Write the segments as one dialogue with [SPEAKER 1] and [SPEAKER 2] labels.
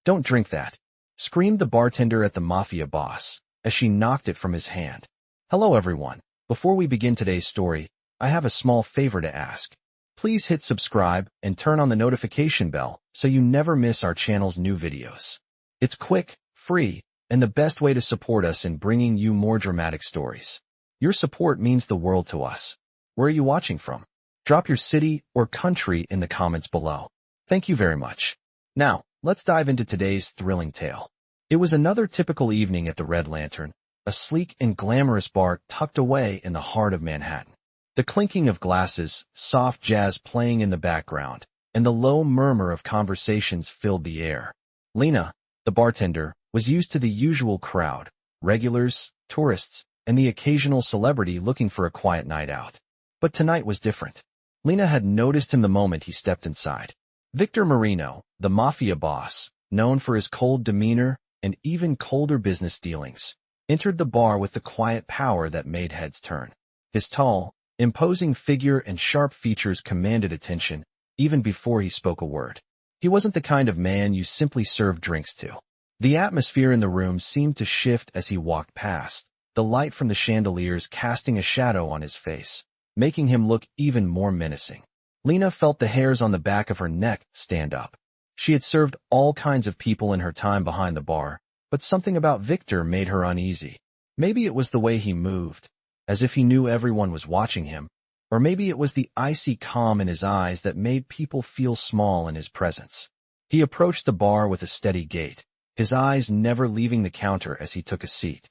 [SPEAKER 1] Don't drink that, screamed the bartender at the Mafia Boss as she knocked it from his hand. Hello everyone. Before we begin today's story, I have a small favor to ask. Please hit subscribe and turn on the notification bell so you never miss our channel's new videos. It's quick, free, and the best way to support us in bringing you more dramatic stories. Your support means the world to us. Where are you watching from? Drop your city or country in the comments below. Thank you very much. Now, let's dive into today's thrilling tale. It was another typical evening at the Red Lantern, a sleek and glamorous bar tucked away in the heart of Manhattan. The clinking of glasses, soft jazz playing in the background, and the low murmur of conversations filled the air. Lena, the bartender, was used to the usual crowd, regulars, tourists, and the occasional celebrity looking for a quiet night out. But tonight was different. Lena had noticed him the moment he stepped inside. Viktor Marino, the Mafia Boss, known for his cold demeanor and even colder business dealings, entered the bar with the quiet power that made heads turn. His tall, imposing figure and sharp features commanded attention even before he spoke a word. He wasn't the kind of man you simply serve drinks to. The atmosphere in the room seemed to shift as he walked past, the light from the chandeliers casting a shadow on his face, making him look even more menacing. Lena felt the hairs on the back of her neck stand up. She had served all kinds of people in her time behind the bar, but something about Viktor made her uneasy. Maybe it was the way he moved, as if he knew everyone was watching him, or maybe it was the icy calm in his eyes that made people feel small in his presence. He approached the bar with a steady gait, his eyes never leaving the counter as he took a seat.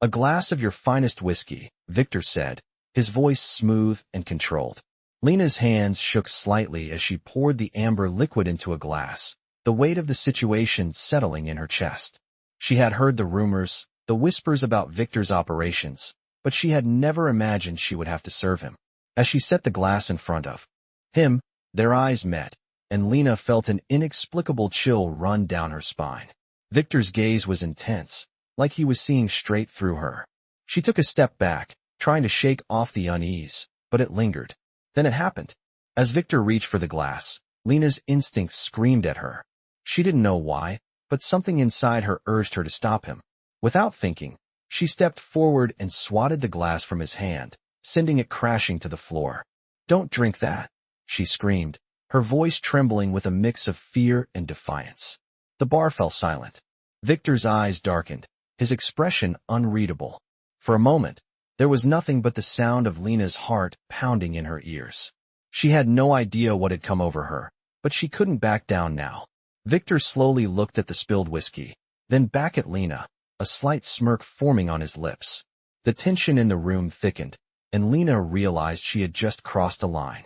[SPEAKER 1] "A glass of your finest whiskey," Viktor said, his voice smooth and controlled. Lena's hands shook slightly as she poured the amber liquid into a glass, the weight of the situation settling in her chest. She had heard the rumors, the whispers about Viktor's operations, but she had never imagined she would have to serve him. As she set the glass in front of him, their eyes met, and Lena felt an inexplicable chill run down her spine. Viktor's gaze was intense, like he was seeing straight through her. She took a step back, trying to shake off the unease, but it lingered. Then it happened. As Viktor reached for the glass, Lena's instincts screamed at her. She didn't know why, but something inside her urged her to stop him. Without thinking, she stepped forward and swatted the glass from his hand, sending it crashing to the floor. "Don't drink that," she screamed, her voice trembling with a mix of fear and defiance. The bar fell silent. Viktor's eyes darkened, his expression unreadable. For a moment, there was nothing but the sound of Lena's heart pounding in her ears. She had no idea what had come over her, but she couldn't back down now. Viktor slowly looked at the spilled whiskey, then back at Lena, a slight smirk forming on his lips. The tension in the room thickened, and Lena realized she had just crossed a line.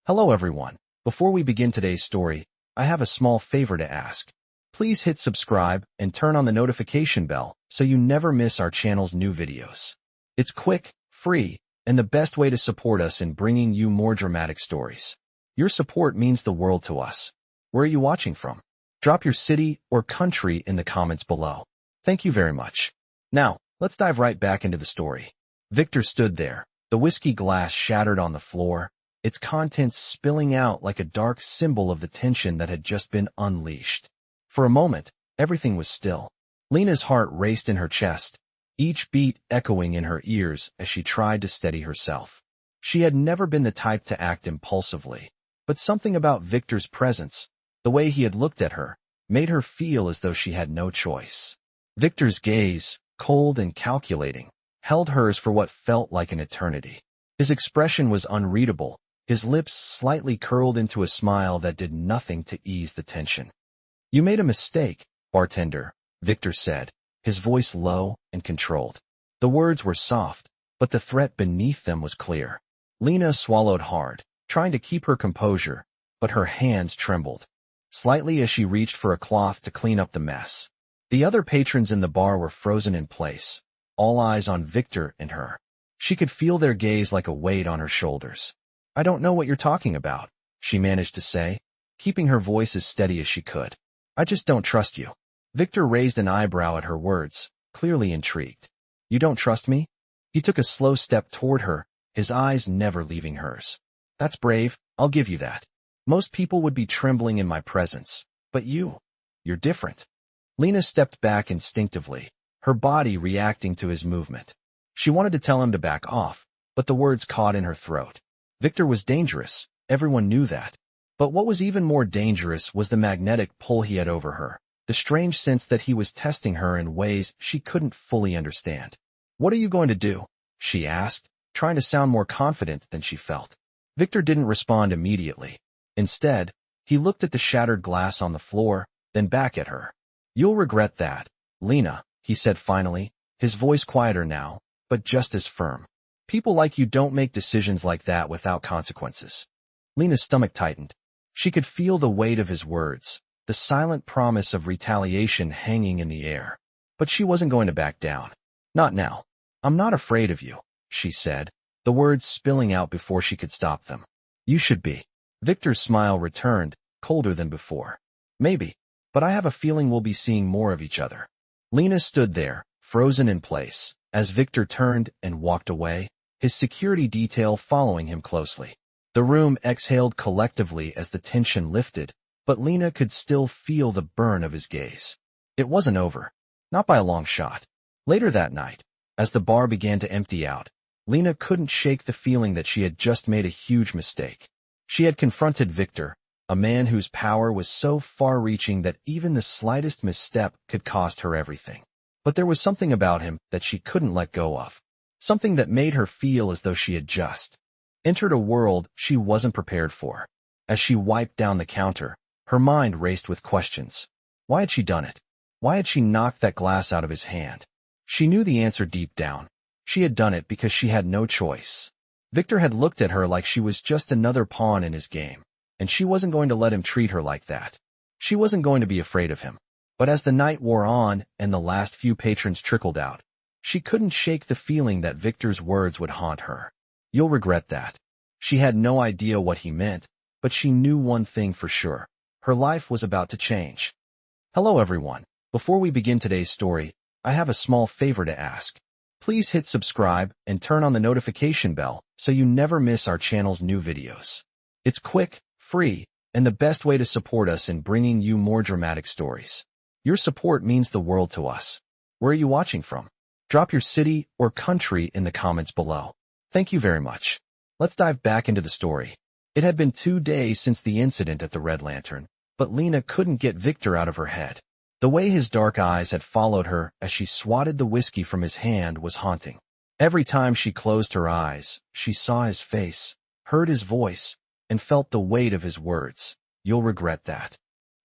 [SPEAKER 1] Hello everyone. Before we begin today's story, I have a small favor to ask. Please hit subscribe and turn on the notification bell so you never miss our channel's new videos. It's quick, free, and the best way to support us in bringing you more dramatic stories. Your support means the world to us. Where are you watching from? Drop your city or country in the comments below. Thank you very much. Now, let's dive right back into the story. Viktor stood there, the whiskey glass shattered on the floor, its contents spilling out like a dark symbol of the tension that had just been unleashed. For a moment, everything was still. Lena's heart raced in her chest, each beat echoing in her ears as she tried to steady herself. She had never been the type to act impulsively, but something about Viktor's presence, the way he had looked at her, made her feel as though she had no choice. Viktor's gaze, cold and calculating, held hers for what felt like an eternity. His expression was unreadable, his lips slightly curled into a smile that did nothing to ease the tension. "You made a mistake, bartender," Viktor said, his voice low and controlled. The words were soft, but the threat beneath them was clear. Lena swallowed hard, trying to keep her composure, but her hands trembled slightly as she reached for a cloth to clean up the mess. The other patrons in the bar were frozen in place, all eyes on Viktor and her. She could feel their gaze like a weight on her shoulders. "I don't know what you're talking about," she managed to say, keeping her voice as steady as she could. "I just don't trust you." Viktor raised an eyebrow at her words, clearly intrigued. "You don't trust me?" He took a slow step toward her, his eyes never leaving hers. "That's brave, I'll give you that. Most people would be trembling in my presence, but you..." You're different. Lena stepped back instinctively, her body reacting to his movement. She wanted to tell him to back off, but the words caught in her throat. Viktor was dangerous, everyone knew that. But what was even more dangerous was the magnetic pull he had over her, the strange sense that he was testing her in ways she couldn't fully understand. "What are you going to do?" she asked, trying to sound more confident than she felt. Viktor didn't respond immediately. Instead, he looked at the shattered glass on the floor, then back at her. "You'll regret that, Lena," he said finally, his voice quieter now, but just as firm. "People like you don't make decisions like that without consequences." Lena's stomach tightened. She could feel the weight of his words, the silent promise of retaliation hanging in the air. But she wasn't going to back down. "Not now. I'm not afraid of you," she said, the words spilling out before she could stop them. "You should be." Viktor's smile returned, colder than before. "Maybe, but I have a feeling we'll be seeing more of each other." Lena stood there, frozen in place, as Viktor turned and walked away, his security detail following him closely. The room exhaled collectively as the tension lifted, but Lena could still feel the burn of his gaze. It wasn't over. Not by a long shot. Later that night, as the bar began to empty out, Lena couldn't shake the feeling that she had just made a huge mistake. She had confronted Viktor, a man whose power was so far-reaching that even the slightest misstep could cost her everything. But there was something about him that she couldn't let go of. Something that made her feel as though she had just entered a world she wasn't prepared for. As she wiped down the counter, her mind raced with questions. Why had she done it? Why had she knocked that glass out of his hand? She knew the answer deep down. She had done it because she had no choice. Viktor had looked at her like she was just another pawn in his game, and she wasn't going to let him treat her like that. She wasn't going to be afraid of him. But as the night wore on and the last few patrons trickled out, she couldn't shake the feeling that Viktor's words would haunt her. "You'll regret that." She had no idea what he meant, but she knew one thing for sure. Her life was about to change. Hello everyone. Before we begin today's story, I have a small favor to ask. Please hit subscribe and turn on the notification bell so you never miss our channel's new videos. It's quick, free, and the best way to support us in bringing you more dramatic stories. Your support means the world to us. Where are you watching from? Drop your city or country in the comments below. Thank you very much. Let's dive back into the story. It had been 2 days since the incident at the Red Lantern, but Lena couldn't get Viktor out of her head. The way his dark eyes had followed her as she swatted the whiskey from his hand was haunting. Every time she closed her eyes, she saw his face, heard his voice, and felt the weight of his words. "You'll regret that."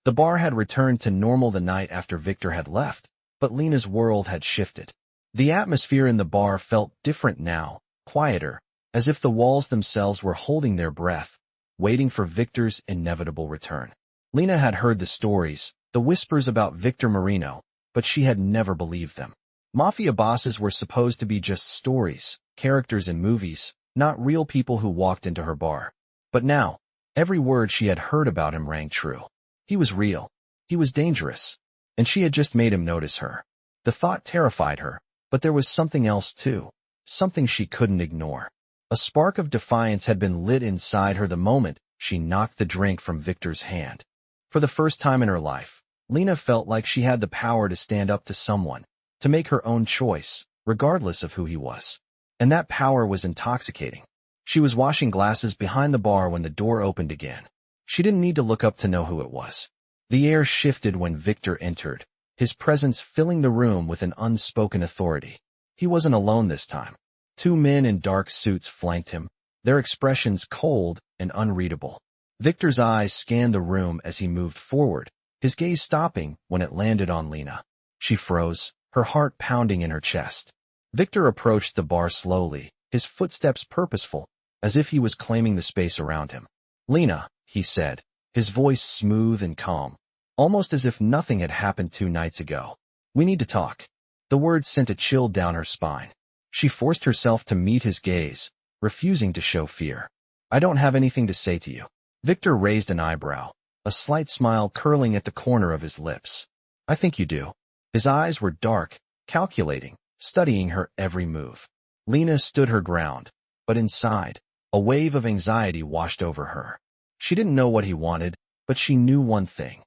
[SPEAKER 1] The bar had returned to normal the night after Viktor had left, but Lena's world had shifted. The atmosphere in the bar felt different now, quieter, as if the walls themselves were holding their breath, waiting for Viktor's inevitable return. Lena had heard the stories, the whispers about Viktor Marino, but she had never believed them. Mafia bosses were supposed to be just stories, characters in movies, not real people who walked into her bar. But now, every word she had heard about him rang true. He was real. He was dangerous. And she had just made him notice her. The thought terrified her, but there was something else too. Something she couldn't ignore. A spark of defiance had been lit inside her the moment she knocked the drink from Viktor's hand. For the first time in her life, Lena felt like she had the power to stand up to someone, to make her own choice, regardless of who he was. And that power was intoxicating. She was washing glasses behind the bar when the door opened again. She didn't need to look up to know who it was. The air shifted when Viktor entered, his presence filling the room with an unspoken authority. He wasn't alone this time. 2 men in dark suits flanked him, their expressions cold and unreadable. Viktor's eyes scanned the room as he moved forward, his gaze stopping when it landed on Lena. She froze, her heart pounding in her chest. Viktor approached the bar slowly, his footsteps purposeful, as if he was claiming the space around him. "Lena," he said, his voice smooth and calm, almost as if nothing had happened 2 nights ago. "We need to talk." The words sent a chill down her spine. She forced herself to meet his gaze, refusing to show fear. "I don't have anything to say to you." Viktor raised an eyebrow, a slight smile curling at the corner of his lips. "I think you do." His eyes were dark, calculating, studying her every move. Lena stood her ground, but inside, a wave of anxiety washed over her. She didn't know what he wanted, but she knew one thing.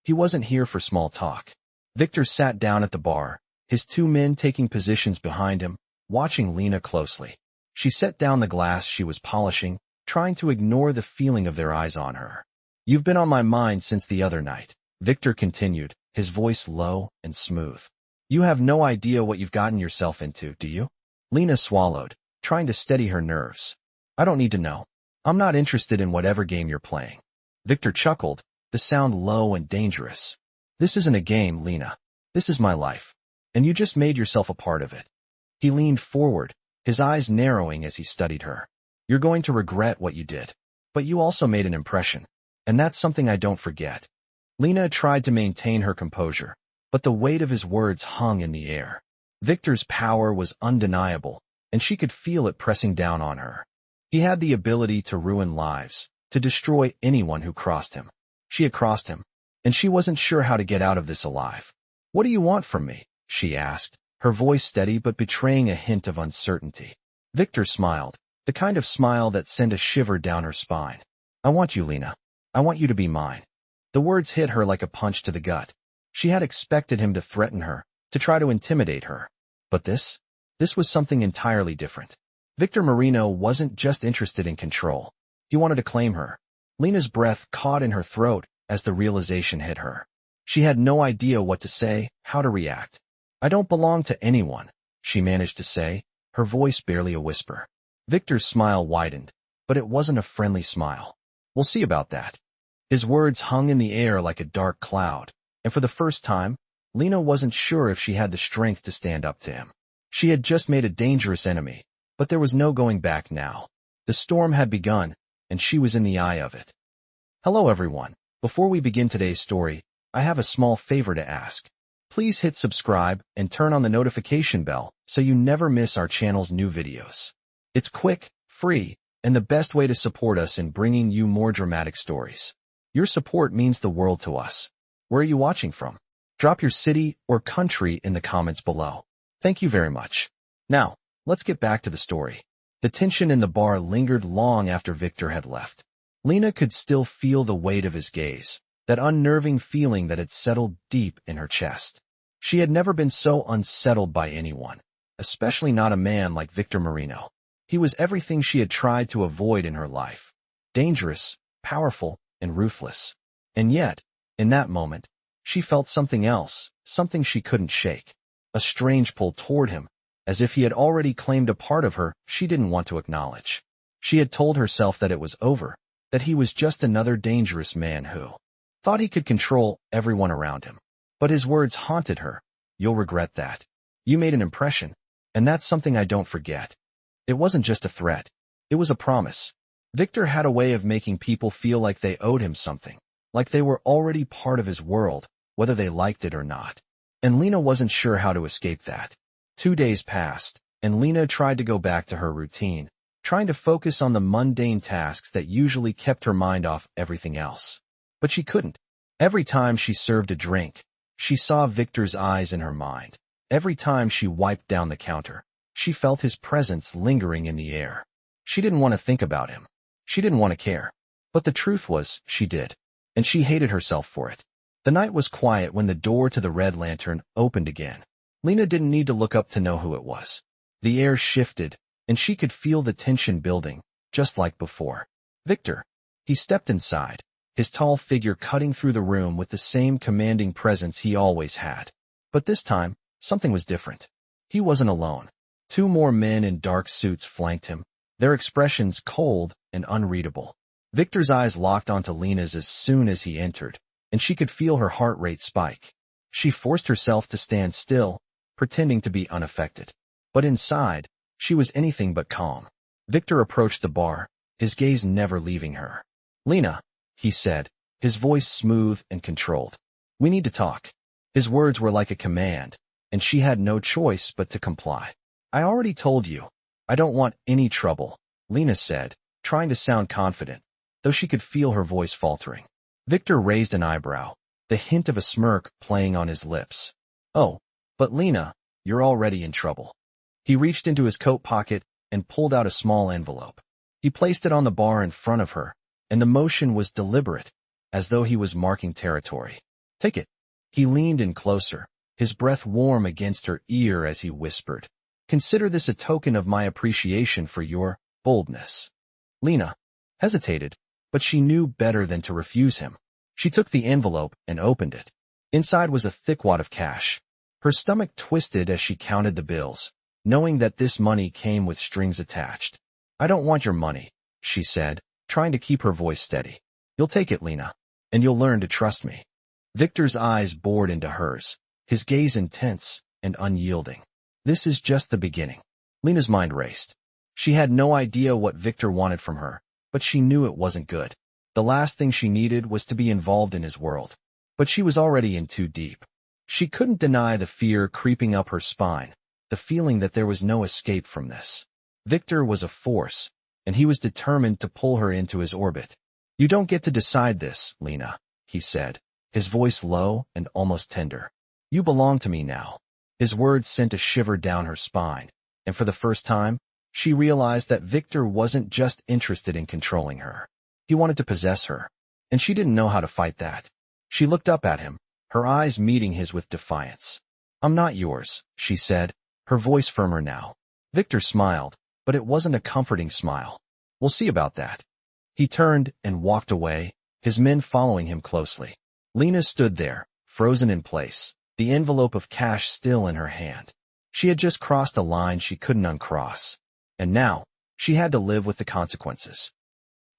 [SPEAKER 1] He wasn't here for small talk. Viktor sat down at the bar, his two men taking positions behind him, watching Lena closely. She set down the glass she was polishing, trying to ignore the feeling of their eyes on her. "You've been on my mind since the other night," Viktor continued, his voice low and smooth. "You have no idea what you've gotten yourself into, do you?" Lena swallowed, trying to steady her nerves. "I don't need to know. I'm not interested in whatever game you're playing." Viktor chuckled, the sound low and dangerous. "This isn't a game, Lena. This is my life. And you just made yourself a part of it." He leaned forward, his eyes narrowing as he studied her. "You're going to regret what you did. But you also made an impression. And that's something I don't forget." Lena tried to maintain her composure, but the weight of his words hung in the air. Viktor's power was undeniable, and she could feel it pressing down on her. He had the ability to ruin lives, to destroy anyone who crossed him. She had crossed him, and she wasn't sure how to get out of this alive. "What do you want from me?" she asked, her voice steady but betraying a hint of uncertainty. Viktor smiled, the kind of smile that sent a shiver down her spine. "I want you, Lena. I want you to be mine." The words hit her like a punch to the gut. She had expected him to threaten her, to try to intimidate her. But this was something entirely different. Viktor Marino wasn't just interested in control. He wanted to claim her. Lena's breath caught in her throat as the realization hit her. She had no idea what to say, how to react. "I don't belong to anyone," she managed to say, her voice barely a whisper. Viktor's smile widened, but it wasn't a friendly smile. "We'll see about that." His words hung in the air like a dark cloud, and for the first time, Lena wasn't sure if she had the strength to stand up to him. She had just made a dangerous enemy, but there was no going back now. The storm had begun, and she was in the eye of it. Hello everyone. Before we begin today's story, I have a small favor to ask. Please hit subscribe and turn on the notification bell so you never miss our channel's new videos. It's quick, free, and the best way to support us in bringing you more dramatic stories. Your support means the world to us. Where are you watching from? Drop your city or country in the comments below. Thank you very much. Now, let's get back to the story. The tension in the bar lingered long after Viktor had left. Lena could still feel the weight of his gaze, that unnerving feeling that had settled deep in her chest. She had never been so unsettled by anyone, especially not a man like Viktor Marino. He was everything she had tried to avoid in her life. Dangerous, powerful, and ruthless. And yet, in that moment, she felt something else, something she couldn't shake. A strange pull toward him, as if he had already claimed a part of her she didn't want to acknowledge. She had told herself that it was over, that he was just another dangerous man who thought he could control everyone around him. But his words haunted her. "You'll regret that. You made an impression, and that's something I don't forget." It wasn't just a threat. It was a promise. Viktor had a way of making people feel like they owed him something, like they were already part of his world, whether they liked it or not. And Lena wasn't sure how to escape that. 2 days passed, and Lena tried to go back to her routine, trying to focus on the mundane tasks that usually kept her mind off everything else. But she couldn't. Every time she served a drink, she saw Viktor's eyes in her mind. Every time she wiped down the counter, she felt his presence lingering in the air. She didn't want to think about him. She didn't want to care. But the truth was, she did. And she hated herself for it. The night was quiet when the door to the Red Lantern opened again. Lena didn't need to look up to know who it was. The air shifted, and she could feel the tension building, just like before. Viktor. He stepped inside, his tall figure cutting through the room with the same commanding presence he always had. But this time, something was different. He wasn't alone. 2 more men in dark suits flanked him, their expressions cold and unreadable. Viktor's eyes locked onto Lena's as soon as he entered, and she could feel her heart rate spike. She forced herself to stand still, pretending to be unaffected. But inside, she was anything but calm. Viktor approached the bar, his gaze never leaving her. "Lena," he said, his voice smooth and controlled. "We need to talk." His words were like a command, and she had no choice but to comply. "I already told you. I don't want any trouble," Lena said, trying to sound confident, though she could feel her voice faltering. Viktor raised an eyebrow, the hint of a smirk playing on his lips. "Oh, but Lena, you're already in trouble." He reached into his coat pocket and pulled out a small envelope. He placed it on the bar in front of her, and the motion was deliberate, as though he was marking territory. Take it. He leaned in closer, his breath warm against her ear as he whispered, "Consider this a token of my appreciation for your boldness." Lena hesitated, but she knew better than to refuse him. She took the envelope and opened it. Inside was a thick wad of cash. Her stomach twisted as she counted the bills, knowing that this money came with strings attached. "I don't want your money," she said, trying to keep her voice steady. "You'll take it, Lena, and you'll learn to trust me." Viktor's eyes bored into hers, his gaze intense and unyielding. This is just the beginning. Lena's mind raced. She had no idea what Viktor wanted from her, but she knew it wasn't good. The last thing she needed was to be involved in his world. But she was already in too deep. She couldn't deny the fear creeping up her spine, the feeling that there was no escape from this. Viktor was a force, and he was determined to pull her into his orbit. "You don't get to decide this, Lena," he said, his voice low and almost tender. "You belong to me now." His words sent a shiver down her spine, and for the first time, she realized that Viktor wasn't just interested in controlling her. He wanted to possess her, and she didn't know how to fight that. She looked up at him, her eyes meeting his with defiance. "I'm not yours," she said, her voice firmer now. Viktor smiled, but it wasn't a comforting smile. "We'll see about that." He turned and walked away, his men following him closely. Lena stood there, frozen in place, the envelope of cash still in her hand. She had just crossed a line she couldn't uncross, and now she had to live with the consequences.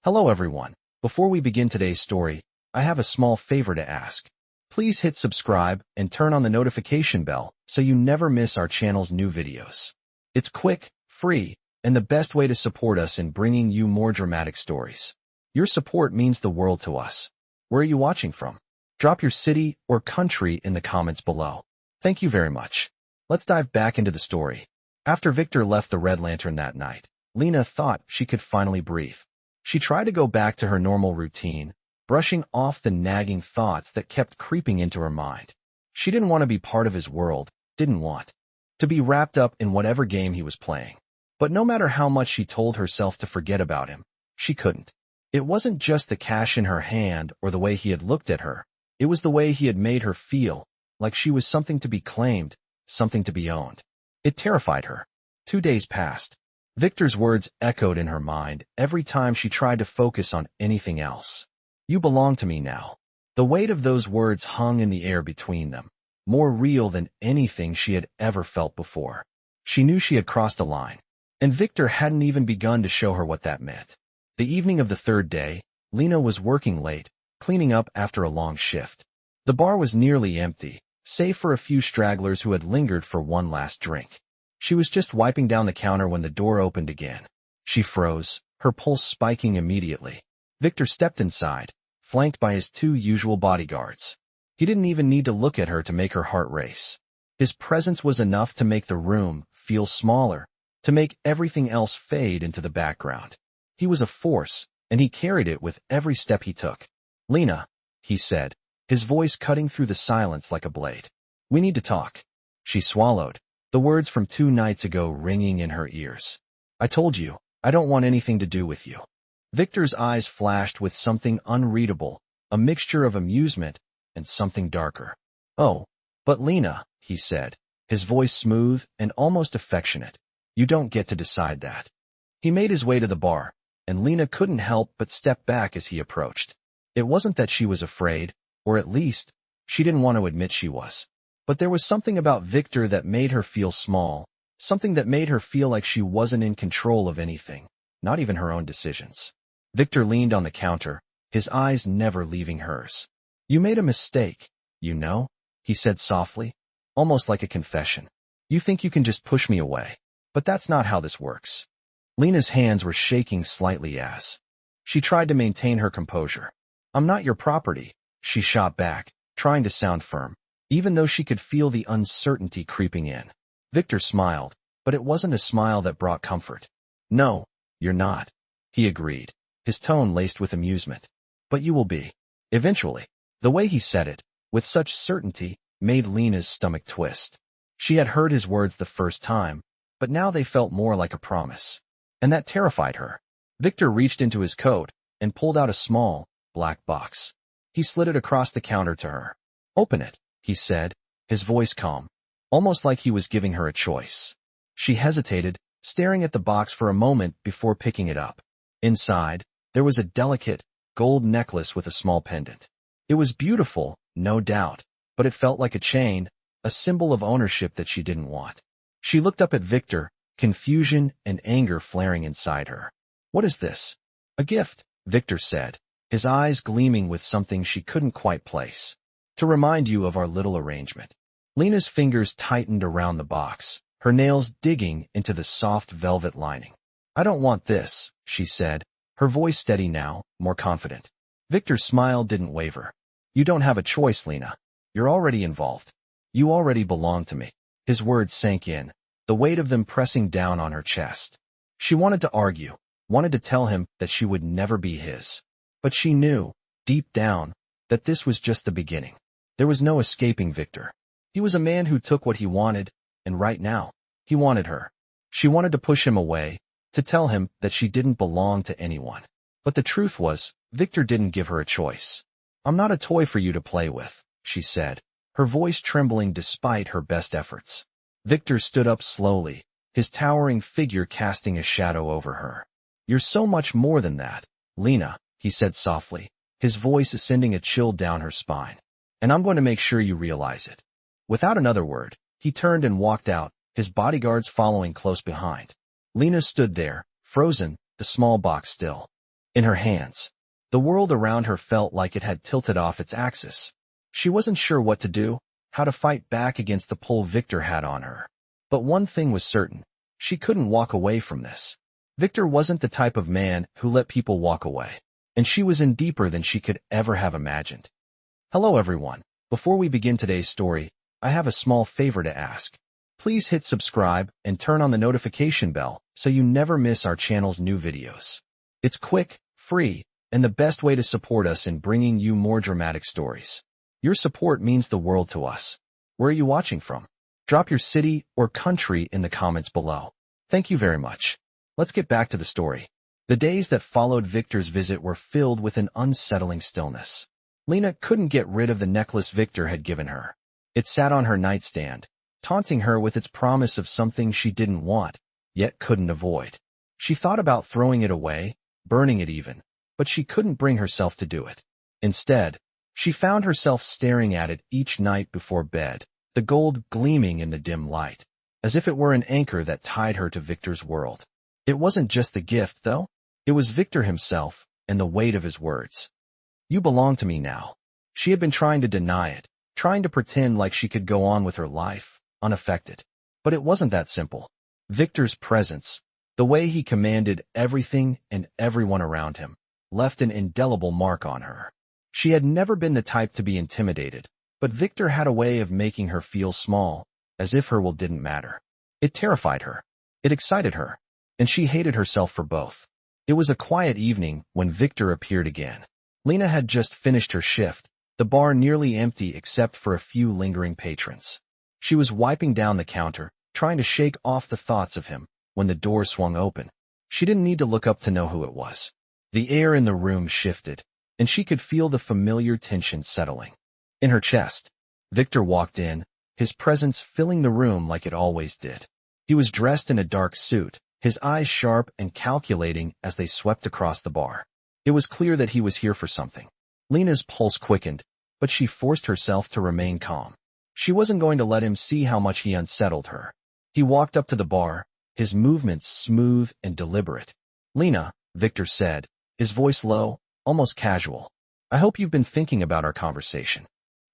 [SPEAKER 1] Hello everyone. Before we begin today's story, I have a small favor to ask. Please hit subscribe and turn on the notification bell so you never miss our channel's new videos. It's quick, free, and the best way to support us in bringing you more dramatic stories. Your support means the world to us. Where are you watching from? Drop your city or country in the comments below. Thank you very much. Let's dive back into the story. After Viktor left the Red Lantern that night, Lena thought she could finally breathe. She tried to go back to her normal routine, brushing off the nagging thoughts that kept creeping into her mind. She didn't want to be part of his world, didn't want to be wrapped up in whatever game he was playing. But no matter how much she told herself to forget about him, she couldn't. It wasn't just the cash in her hand or the way he had looked at her. It was the way he had made her feel, like she was something to be claimed, something to be owned. It terrified her. 2 days passed. Viktor's words echoed in her mind every time she tried to focus on anything else. "You belong to me now." The weight of those words hung in the air between them, more real than anything she had ever felt before. She knew she had crossed a line, and Viktor hadn't even begun to show her what that meant. The evening of the third day, Lena was working late, cleaning up after a long shift. The bar was nearly empty, save for a few stragglers who had lingered for one last drink. She was just wiping down the counter when the door opened again. She froze, her pulse spiking immediately. Viktor stepped inside, flanked by his 2 usual bodyguards. He didn't even need to look at her to make her heart race. His presence was enough to make the room feel smaller, to make everything else fade into the background. He was a force, and he carried it with every step he took. "Lena," he said, his voice cutting through the silence like a blade. "We need to talk." She swallowed, the words from 2 nights ago ringing in her ears. "I told you, I don't want anything to do with you." Viktor's eyes flashed with something unreadable, a mixture of amusement and something darker. "Oh, but Lena," he said, his voice smooth and almost affectionate, "you don't get to decide that." He made his way to the bar, and Lena couldn't help but step back as he approached. It wasn't that she was afraid, or at least, she didn't want to admit she was. But there was something about Viktor that made her feel small, something that made her feel like she wasn't in control of anything, not even her own decisions. Viktor leaned on the counter, his eyes never leaving hers. "You made a mistake, you know," he said softly, almost like a confession. "You think you can just push me away, but that's not how this works." Lena's hands were shaking slightly as she tried to maintain her composure. "I'm not your property," she shot back, trying to sound firm, even though she could feel the uncertainty creeping in. Viktor smiled, but it wasn't a smile that brought comfort. "No, you're not," he agreed, his tone laced with amusement. "But you will be. Eventually." The way he said it, with such certainty, made Lena's stomach twist. She had heard his words the first time, but now they felt more like a promise. And that terrified her. Viktor reached into his coat and pulled out a small, black box. He slid it across the counter to her. Open it, he said, his voice calm, almost like he was giving her a choice. She hesitated, staring at the box for a moment before picking it up. Inside, there was a delicate, gold necklace with a small pendant. It was beautiful, no doubt, but it felt like a chain, a symbol of ownership that she didn't want. She looked up at Viktor, confusion and anger flaring inside her. What is this? A gift, Viktor said, his eyes gleaming with something she couldn't quite place. To remind you of our little arrangement. Lena's fingers tightened around the box, her nails digging into the soft velvet lining. I don't want this, she said, her voice steady now, more confident. Viktor's smile didn't waver. You don't have a choice, Lena. You're already involved. You already belong to me. His words sank in, the weight of them pressing down on her chest. She wanted to argue, wanted to tell him that she would never be his. But she knew, deep down, that this was just the beginning. There was no escaping Viktor. He was a man who took what he wanted, and right now, he wanted her. She wanted to push him away, to tell him that she didn't belong to anyone. But the truth was, Viktor didn't give her a choice. I'm not a toy for you to play with, she said, her voice trembling despite her best efforts. Viktor stood up slowly, his towering figure casting a shadow over her. You're so much more than that, Lena, he said softly, his voice sending a chill down her spine. And I'm going to make sure you realize it. Without another word, he turned and walked out, his bodyguards following close behind. Lena stood there, frozen, the small box still in her hands. The world around her felt like it had tilted off its axis. She wasn't sure what to do, how to fight back against the pull Viktor had on her. But one thing was certain. She couldn't walk away from this. Viktor wasn't the type of man who let people walk away. And she was in deeper than she could ever have imagined. Hello everyone. Before we begin today's story, I have a small favor to ask. Please hit subscribe and turn on the notification bell so you never miss our channel's new videos. It's quick, free, and the best way to support us in bringing you more dramatic stories. Your support means the world to us. Where are you watching from? Drop your city or country in the comments below. Thank you very much. Let's get back to the story. The days that followed Viktor's visit were filled with an unsettling stillness. Lena couldn't get rid of the necklace Viktor had given her. It sat on her nightstand, taunting her with its promise of something she didn't want, yet couldn't avoid. She thought about throwing it away, burning it even, but she couldn't bring herself to do it. Instead, she found herself staring at it each night before bed, the gold gleaming in the dim light, as if it were an anchor that tied her to Viktor's world. It wasn't just the gift, though. It was Viktor himself, and the weight of his words. You belong to me now. She had been trying to deny it, trying to pretend like she could go on with her life, unaffected. But it wasn't that simple. Viktor's presence, the way he commanded everything and everyone around him, left an indelible mark on her. She had never been the type to be intimidated, but Viktor had a way of making her feel small, as if her will didn't matter. It terrified her. It excited her. And she hated herself for both. It was a quiet evening when Viktor appeared again. Lena had just finished her shift, the bar nearly empty except for a few lingering patrons. She was wiping down the counter, trying to shake off the thoughts of him, when the door swung open. She didn't need to look up to know who it was. The air in the room shifted, and she could feel the familiar tension settling in her chest. Viktor walked in, his presence filling the room like it always did. He was dressed in a dark suit, his eyes sharp and calculating as they swept across the bar. It was clear that he was here for something. Lena's pulse quickened, but she forced herself to remain calm. She wasn't going to let him see how much he unsettled her. He walked up to the bar, his movements smooth and deliberate. Lena, Viktor said, his voice low, almost casual. I hope you've been thinking about our conversation.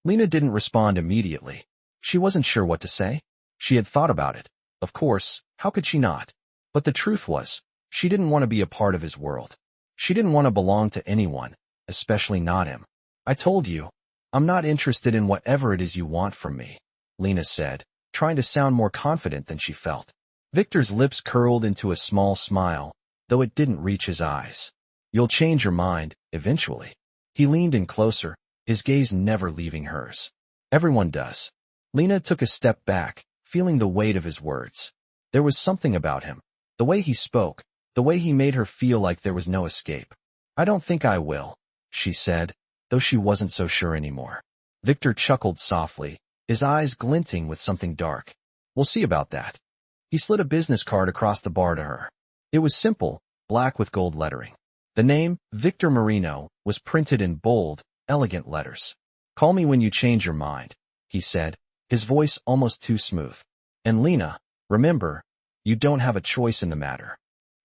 [SPEAKER 1] Lena didn't respond immediately. She wasn't sure what to say. She had thought about it. Of course, how could she not? But the truth was, she didn't want to be a part of his world. She didn't want to belong to anyone, especially not him. I told you, I'm not interested in whatever it is you want from me, Lena said, trying to sound more confident than she felt. Viktor's lips curled into a small smile, though it didn't reach his eyes. You'll change your mind, eventually. He leaned in closer, his gaze never leaving hers. Everyone does. Lena took a step back, feeling the weight of his words. There was something about him. The way he spoke, the way he made her feel like there was no escape. I don't think I will, she said, though she wasn't so sure anymore. Viktor chuckled softly, his eyes glinting with something dark. We'll see about that. He slid a business card across the bar to her. It was simple, black with gold lettering. The name, Viktor Marino, was printed in bold, elegant letters. Call me when you change your mind, he said, his voice almost too smooth. And Lena, remember, you don't have a choice in the matter.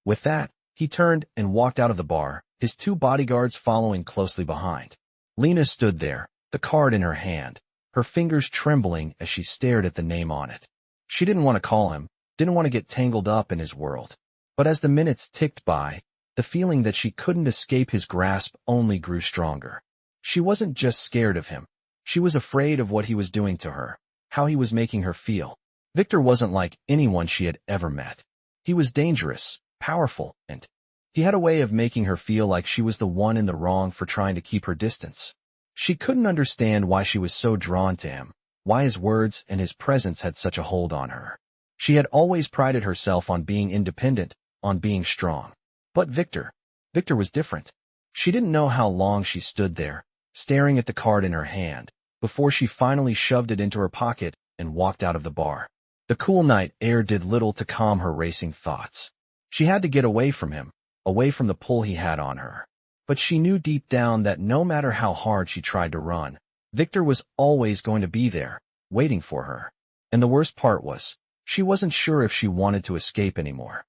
[SPEAKER 1] With that, he turned and walked out of the bar, his two bodyguards following closely behind. Lena stood there, the card in her hand, her fingers trembling as she stared at the name on it. She didn't want to call him, didn't want to get tangled up in his world. But as the minutes ticked by, the feeling that she couldn't escape his grasp only grew stronger. She wasn't just scared of him. She was afraid of what he was doing to her, how he was making her feel. Viktor wasn't like anyone she had ever met. He was dangerous, powerful, and he had a way of making her feel like she was the one in the wrong for trying to keep her distance. She couldn't understand why she was so drawn to him, why his words and his presence had such a hold on her. She had always prided herself on being independent, on being strong. But Viktor was different. She didn't know how long she stood there, staring at the card in her hand, before she finally shoved it into her pocket and walked out of the bar. The cool night air did little to calm her racing thoughts. She had to get away from him, away from the pull he had on her. But she knew deep down that no matter how hard she tried to run, Viktor was always going to be there, waiting for her. And the worst part was, she wasn't sure if she wanted to escape anymore.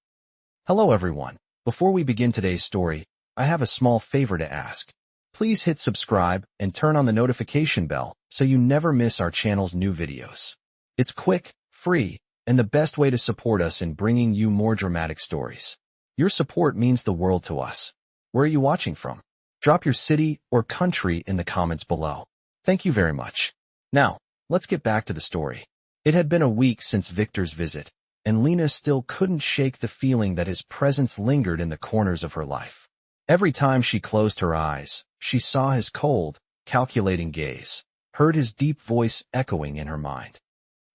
[SPEAKER 1] Hello everyone. Before we begin today's story, I have a small favor to ask. Please hit subscribe and turn on the notification bell so you never miss our channel's new videos. It's quick, free, and the best way to support us in bringing you more dramatic stories. Your support means the world to us. Where are you watching from? Drop your city or country in the comments below. Thank you very much. Now, let's get back to the story. It had been a week since Viktor's visit, and Lena still couldn't shake the feeling that his presence lingered in the corners of her life. Every time she closed her eyes, she saw his cold, calculating gaze, heard his deep voice echoing in her mind.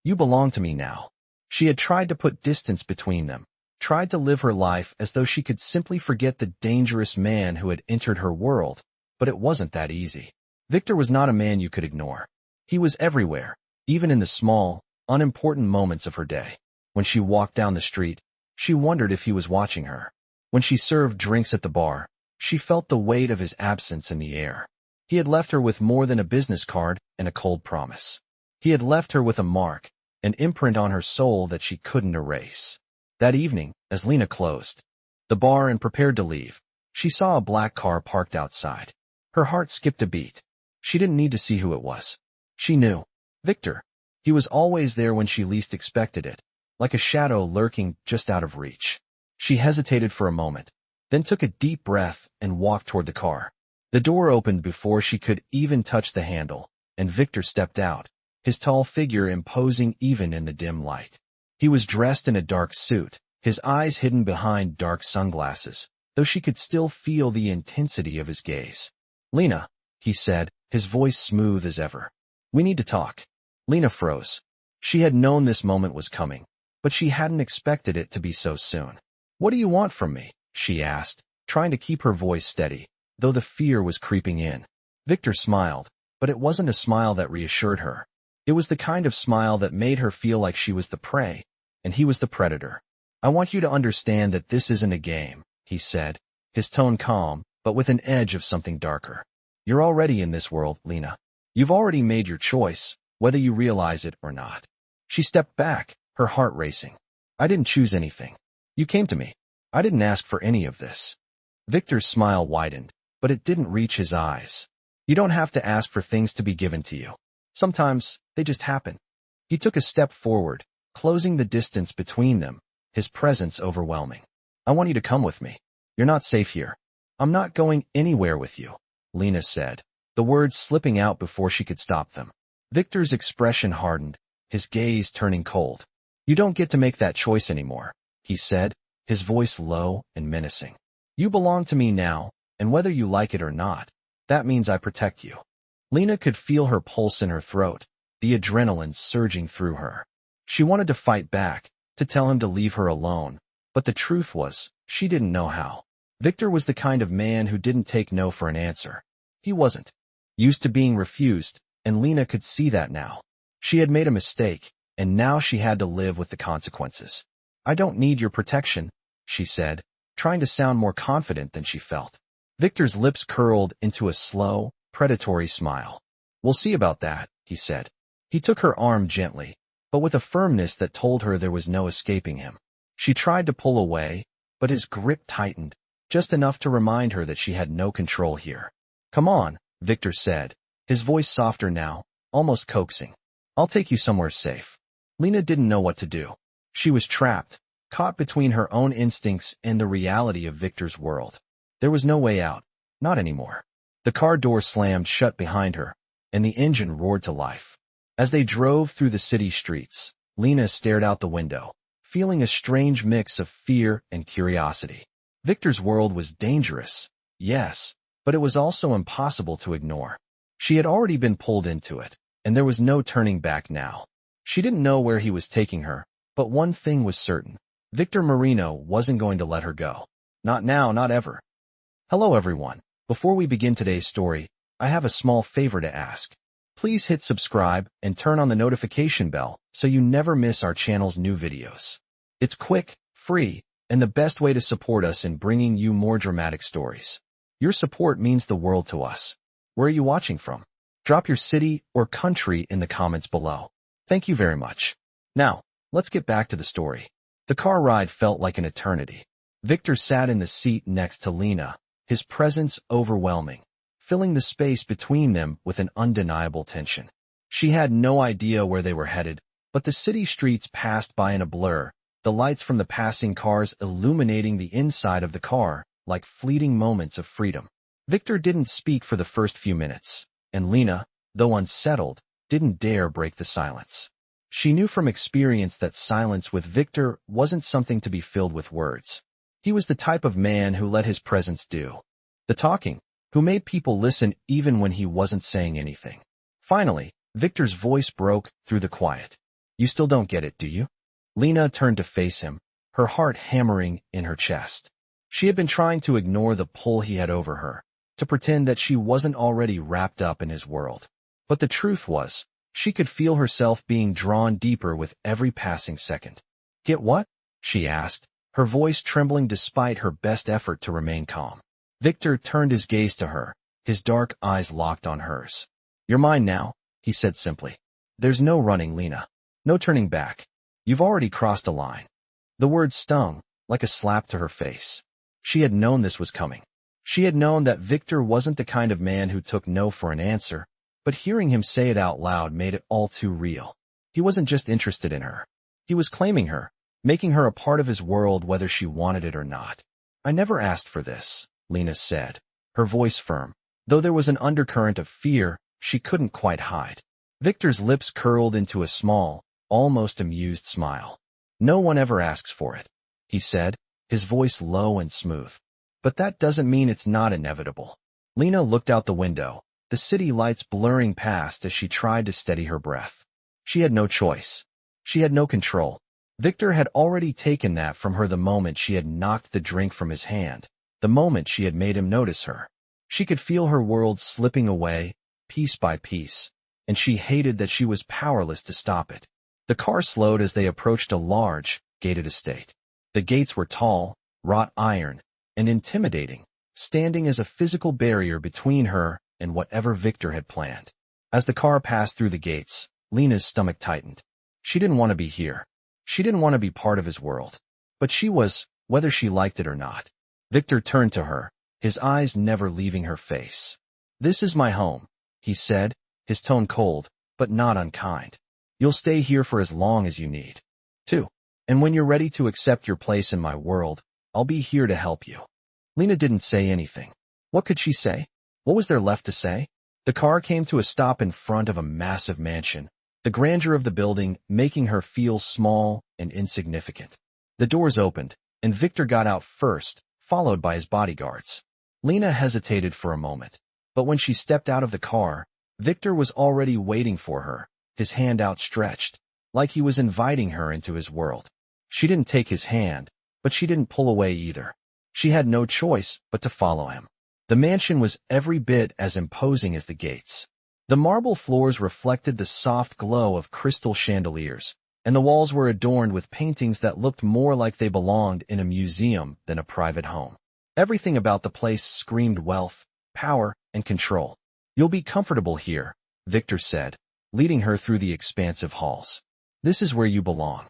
[SPEAKER 1] You belong to me now. She had tried to put distance between them, tried to live her life as though she could simply forget the dangerous man who had entered her world, but it wasn't that easy. Viktor was not a man you could ignore. He was everywhere, even in the small, unimportant moments of her day. When she walked down the street, she wondered if he was watching her. When she served drinks at the bar, she felt the weight of his absence in the air. He had left her with more than a business card and a cold promise. He had left her with a mark, an imprint on her soul that she couldn't erase. That evening, as Lena closed the bar and prepared to leave, she saw a black car parked outside. Her heart skipped a beat. She didn't need to see who it was. She knew. Viktor. He was always there when she least expected it, like a shadow lurking just out of reach. She hesitated for a moment, then took a deep breath and walked toward the car. The door opened before she could even touch the handle, and Viktor stepped out, his tall figure imposing even in the dim light. He was dressed in a dark suit, his eyes hidden behind dark sunglasses, though she could still feel the intensity of his gaze. Lena, he said, his voice smooth as ever. We need to talk. Lena froze. She had known this moment was coming, but she hadn't expected it to be so soon. What do you want from me? She asked, trying to keep her voice steady, though the fear was creeping in. Viktor smiled, but it wasn't a smile that reassured her. It was the kind of smile that made her feel like she was the prey, and he was the predator. I want you to understand that this isn't a game, he said, his tone calm, but with an edge of something darker. You're already in this world, Lena. You've already made your choice, whether you realize it or not. She stepped back, her heart racing. I didn't choose anything. You came to me. I didn't ask for any of this. Viktor's smile widened, but it didn't reach his eyes. You don't have to ask for things to be given to you. Sometimes, they just happen. He took a step forward, closing the distance between them, his presence overwhelming. I want you to come with me. You're not safe here. I'm not going anywhere with you, Lena said, the words slipping out before she could stop them. Viktor's expression hardened, his gaze turning cold. You don't get to make that choice anymore, he said, his voice low and menacing. You belong to me now, and whether you like it or not, that means I protect you. Lena could feel her pulse in her throat, the adrenaline surging through her. She wanted to fight back, to tell him to leave her alone, but the truth was, she didn't know how. Viktor was the kind of man who didn't take no for an answer. He wasn't used to being refused, and Lena could see that now. She had made a mistake, and now she had to live with the consequences. "I don't need your protection," she said, trying to sound more confident than she felt. Viktor's lips curled into a slow, predatory smile. "We'll see about that," he said. He took her arm gently, but with a firmness that told her there was no escaping him. She tried to pull away, but his grip tightened, just enough to remind her that she had no control here. "Come on," Viktor said, his voice softer now, almost coaxing. "I'll take you somewhere safe." Lena didn't know what to do. She was trapped, caught between her own instincts and the reality of Viktor's world. There was no way out, not anymore. The car door slammed shut behind her, and the engine roared to life. As they drove through the city streets, Lena stared out the window, feeling a strange mix of fear and curiosity. Viktor's world was dangerous, yes, but it was also impossible to ignore. She had already been pulled into it, and there was no turning back now. She didn't know where he was taking her, but one thing was certain. Viktor Marino wasn't going to let her go. Not now, not ever. Hello everyone. Before we begin today's story, I have a small favor to ask. Please hit subscribe and turn on the notification bell so you never miss our channel's new videos. It's quick, free, and the best way to support us in bringing you more dramatic stories. Your support means the world to us. Where are you watching from? Drop your city or country in the comments below. Thank you very much. Now, let's get back to the story. The car ride felt like an eternity. Viktor sat in the seat next to Lena, his presence overwhelming, filling the space between them with an undeniable tension. She had no idea where they were headed, but the city streets passed by in a blur, the lights from the passing cars illuminating the inside of the car like fleeting moments of freedom. Viktor didn't speak for the first few minutes, and Lena, though unsettled, didn't dare break the silence. She knew from experience that silence with Viktor wasn't something to be filled with words. He was the type of man who let his presence do the talking, who made people listen even when he wasn't saying anything. Finally, Viktor's voice broke through the quiet. "You still don't get it, do you?" Lena turned to face him, her heart hammering in her chest. She had been trying to ignore the pull he had over her, to pretend that she wasn't already wrapped up in his world. But the truth was, she could feel herself being drawn deeper with every passing second. "Get what?" she asked, her voice trembling despite her best effort to remain calm. Viktor turned his gaze to her, his dark eyes locked on hers. "You're mine now," he said simply. "There's no running, Lena. No turning back. You've already crossed a line." The words stung, like a slap to her face. She had known this was coming. She had known that Viktor wasn't the kind of man who took no for an answer, but hearing him say it out loud made it all too real. He wasn't just interested in her. He was claiming her, making her a part of his world whether she wanted it or not. "I never asked for this," Lena said, her voice firm, though there was an undercurrent of fear she couldn't quite hide. Viktor's lips curled into a small, almost amused smile. "No one ever asks for it," he said, his voice low and smooth. "But that doesn't mean it's not inevitable." Lena looked out the window, the city lights blurring past as she tried to steady her breath. She had no choice. She had no control. Viktor had already taken that from her the moment she had knocked the drink from his hand, the moment she had made him notice her. She could feel her world slipping away, piece by piece, and she hated that she was powerless to stop it. The car slowed as they approached a large, gated estate. The gates were tall, wrought iron, and intimidating, standing as a physical barrier between her and whatever Viktor had planned. As the car passed through the gates, Lena's stomach tightened. She didn't want to be here. She didn't want to be part of his world. But she was, whether she liked it or not. Viktor turned to her, his eyes never leaving her face. "This is my home," he said, his tone cold, but not unkind. "You'll stay here for as long as you need to. And when you're ready to accept your place in my world, I'll be here to help you." Lena didn't say anything. What could she say? What was there left to say? The car came to a stop in front of a massive mansion, the grandeur of the building making her feel small and insignificant. The doors opened, and Viktor got out first, followed by his bodyguards. Lena hesitated for a moment, but when she stepped out of the car, Viktor was already waiting for her, his hand outstretched, like he was inviting her into his world. She didn't take his hand, but she didn't pull away either. She had no choice but to follow him. The mansion was every bit as imposing as the gates. The marble floors reflected the soft glow of crystal chandeliers, and the walls were adorned with paintings that looked more like they belonged in a museum than a private home. Everything about the place screamed wealth, power, and control. "You'll be comfortable here," Viktor said, leading her through the expansive halls. "This is where you belong."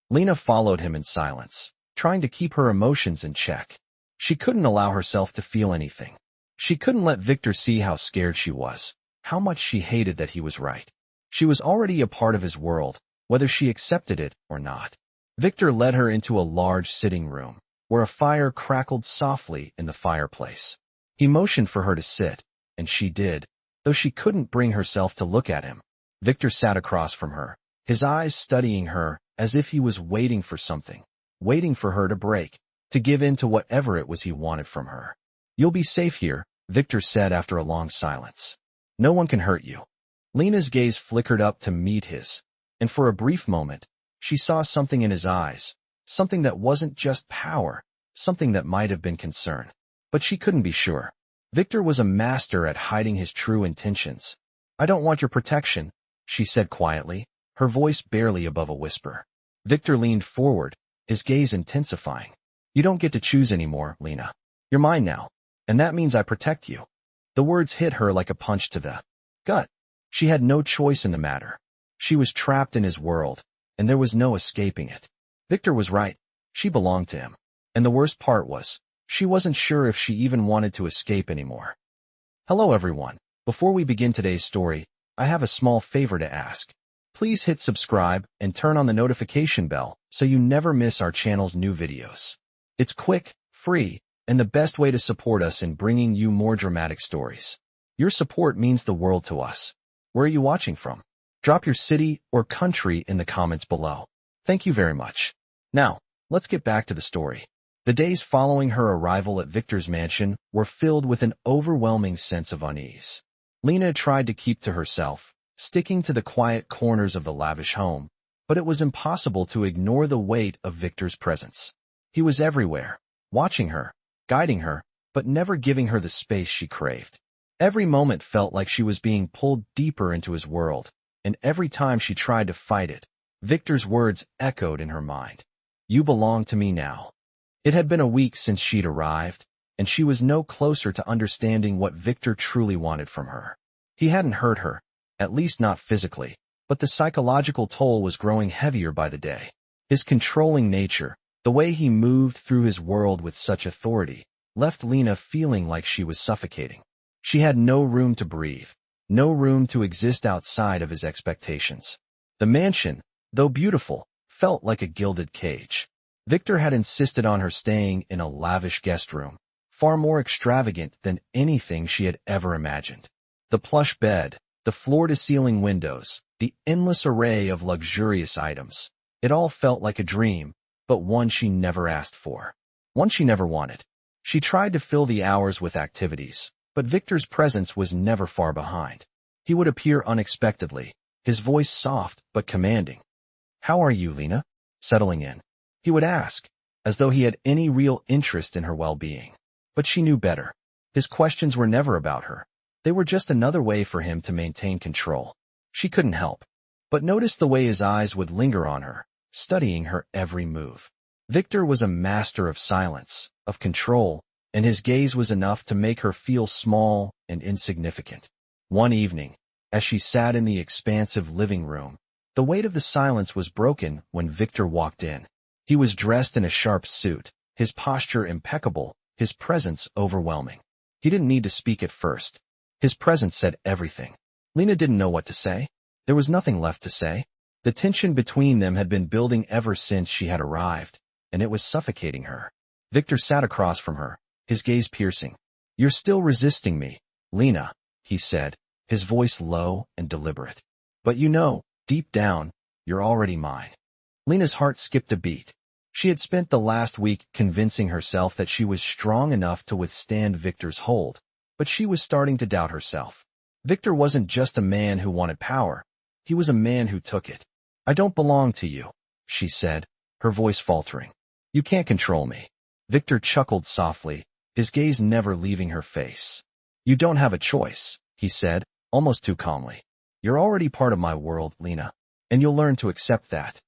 [SPEAKER 1] Lena followed him in silence, trying to keep her emotions in check. She couldn't allow herself to feel anything. She couldn't let Viktor see how scared she was, how much she hated that he was right. She was already a part of his world, whether she accepted it or not. Viktor led her into a large sitting room, where a fire crackled softly in the fireplace. He motioned for her to sit, and she did, though she couldn't bring herself to look at him. Viktor sat across from her, his eyes studying her as if he was waiting for something, waiting for her to break, to give in to whatever it was he wanted from her. "You'll be safe here," Viktor said after a long silence. "No one can hurt you." Lena's gaze flickered up to meet his, and for a brief moment, she saw something in his eyes, something that wasn't just power, something that might have been concern. But she couldn't be sure. Viktor was a master at hiding his true intentions. "I don't want your protection," she said quietly, her voice barely above a whisper. Viktor leaned forward, his gaze intensifying. "You don't get to choose anymore, Lena. You're mine now, and that means I protect you." The words hit her like a punch to the gut. She had no choice in the matter. She was trapped in his world, and there was no escaping it. Viktor was right. She belonged to him. And the worst part was, she wasn't sure if she even wanted to escape anymore. Hello everyone. Before we begin today's story, I have a small favor to ask. Please hit subscribe and turn on the notification bell so you never miss our channel's new videos. It's quick, free, and the best way to support us in bringing you more dramatic stories. Your support means the world to us. Where are you watching from? Drop your city or country in the comments below. Thank you very much. Now, let's get back to the story. The days following her arrival at Viktor's mansion were filled with an overwhelming sense of unease. Lena tried to keep to herself, sticking to the quiet corners of the lavish home, but it was impossible to ignore the weight of Viktor's presence. He was everywhere, watching her, guiding her, but never giving her the space she craved. Every moment felt like she was being pulled deeper into his world, and every time she tried to fight it, Viktor's words echoed in her mind. "You belong to me now." It had been a week since she'd arrived, and she was no closer to understanding what Viktor truly wanted from her. He hadn't hurt her, at least not physically, but the psychological toll was growing heavier by the day. His controlling nature, the way he moved through his world with such authority, left Lena feeling like she was suffocating. She had no room to breathe, no room to exist outside of his expectations. The mansion, though beautiful, felt like a gilded cage. Viktor had insisted on her staying in a lavish guest room, far more extravagant than anything she had ever imagined. The plush bed, the floor-to-ceiling windows, the endless array of luxurious items. It all felt like a dream, but one she never asked for. One she never wanted. She tried to fill the hours with activities, but Viktor's presence was never far behind. He would appear unexpectedly, his voice soft but commanding. "How are you, Lena? Settling in?" he would ask, as though he had any real interest in her well-being. But she knew better. His questions were never about her. They were just another way for him to maintain control. She couldn't help but notice the way his eyes would linger on her, studying her every move. Viktor was a master of silence, of control, and his gaze was enough to make her feel small and insignificant. One evening, as she sat in the expansive living room, the weight of the silence was broken when Viktor walked in. He was dressed in a sharp suit, his posture impeccable, his presence overwhelming. He didn't need to speak at first. His presence said everything. Lena didn't know what to say. There was nothing left to say. The tension between them had been building ever since she had arrived, and it was suffocating her. Viktor sat across from her, his gaze piercing. "You're still resisting me, Lena," he said, his voice low and deliberate. "But you know, deep down, you're already mine." Lena's heart skipped a beat. She had spent the last week convincing herself that she was strong enough to withstand Viktor's hold, but she was starting to doubt herself. Viktor wasn't just a man who wanted power. He was a man who took it. "I don't belong to you," she said, her voice faltering. "You can't control me." Viktor chuckled softly, his gaze never leaving her face. "You don't have a choice," he said, almost too calmly. You're already part of my world, Lena, and you'll learn to accept that.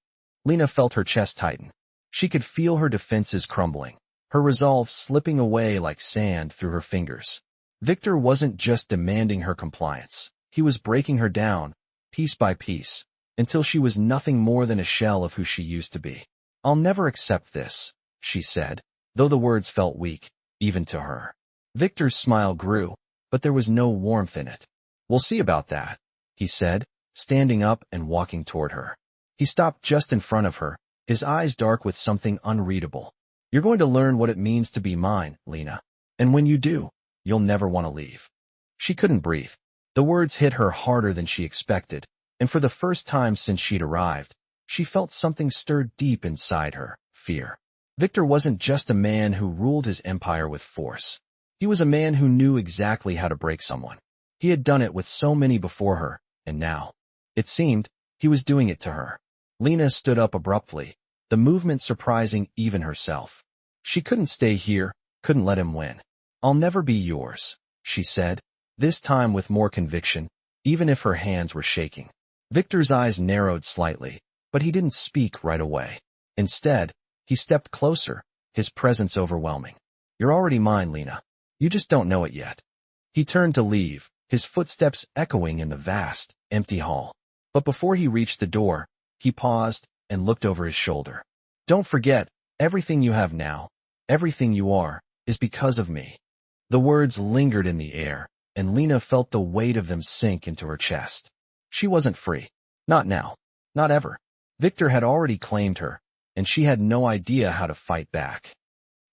[SPEAKER 1] Lena felt her chest tighten. She could feel her defenses crumbling, her resolve slipping away like sand through her fingers. Viktor wasn't just demanding her compliance. He was breaking her down, piece by piece, until she was nothing more than a shell of who she used to be. I'll never accept this, she said, though the words felt weak, even to her. Viktor's smile grew, but there was no warmth in it. We'll see about that, he said, standing up and walking toward her. He stopped just in front of her, his eyes dark with something unreadable. You're going to learn what it means to be mine, Lena. And when you do, you'll never want to leave. She couldn't breathe. The words hit her harder than she expected, and for the first time since she'd arrived, she felt something stir deep inside her, fear. Viktor wasn't just a man who ruled his empire with force. He was a man who knew exactly how to break someone. He had done it with so many before her, and now, it seemed, he was doing it to her. Lena stood up abruptly, the movement surprising even herself. She couldn't stay here, couldn't let him win. I'll never be yours, she said, this time with more conviction, even if her hands were shaking. Viktor's eyes narrowed slightly, but he didn't speak right away. Instead, he stepped closer, his presence overwhelming. You're already mine, Lena. You just don't know it yet. He turned to leave, his footsteps echoing in the vast, empty hall. But before he reached the door, he paused and looked over his shoulder. Don't forget, everything you have now, everything you are, is because of me. The words lingered in the air, and Lena felt the weight of them sink into her chest. She wasn't free. Not now. Not ever. Viktor had already claimed her, and she had no idea how to fight back.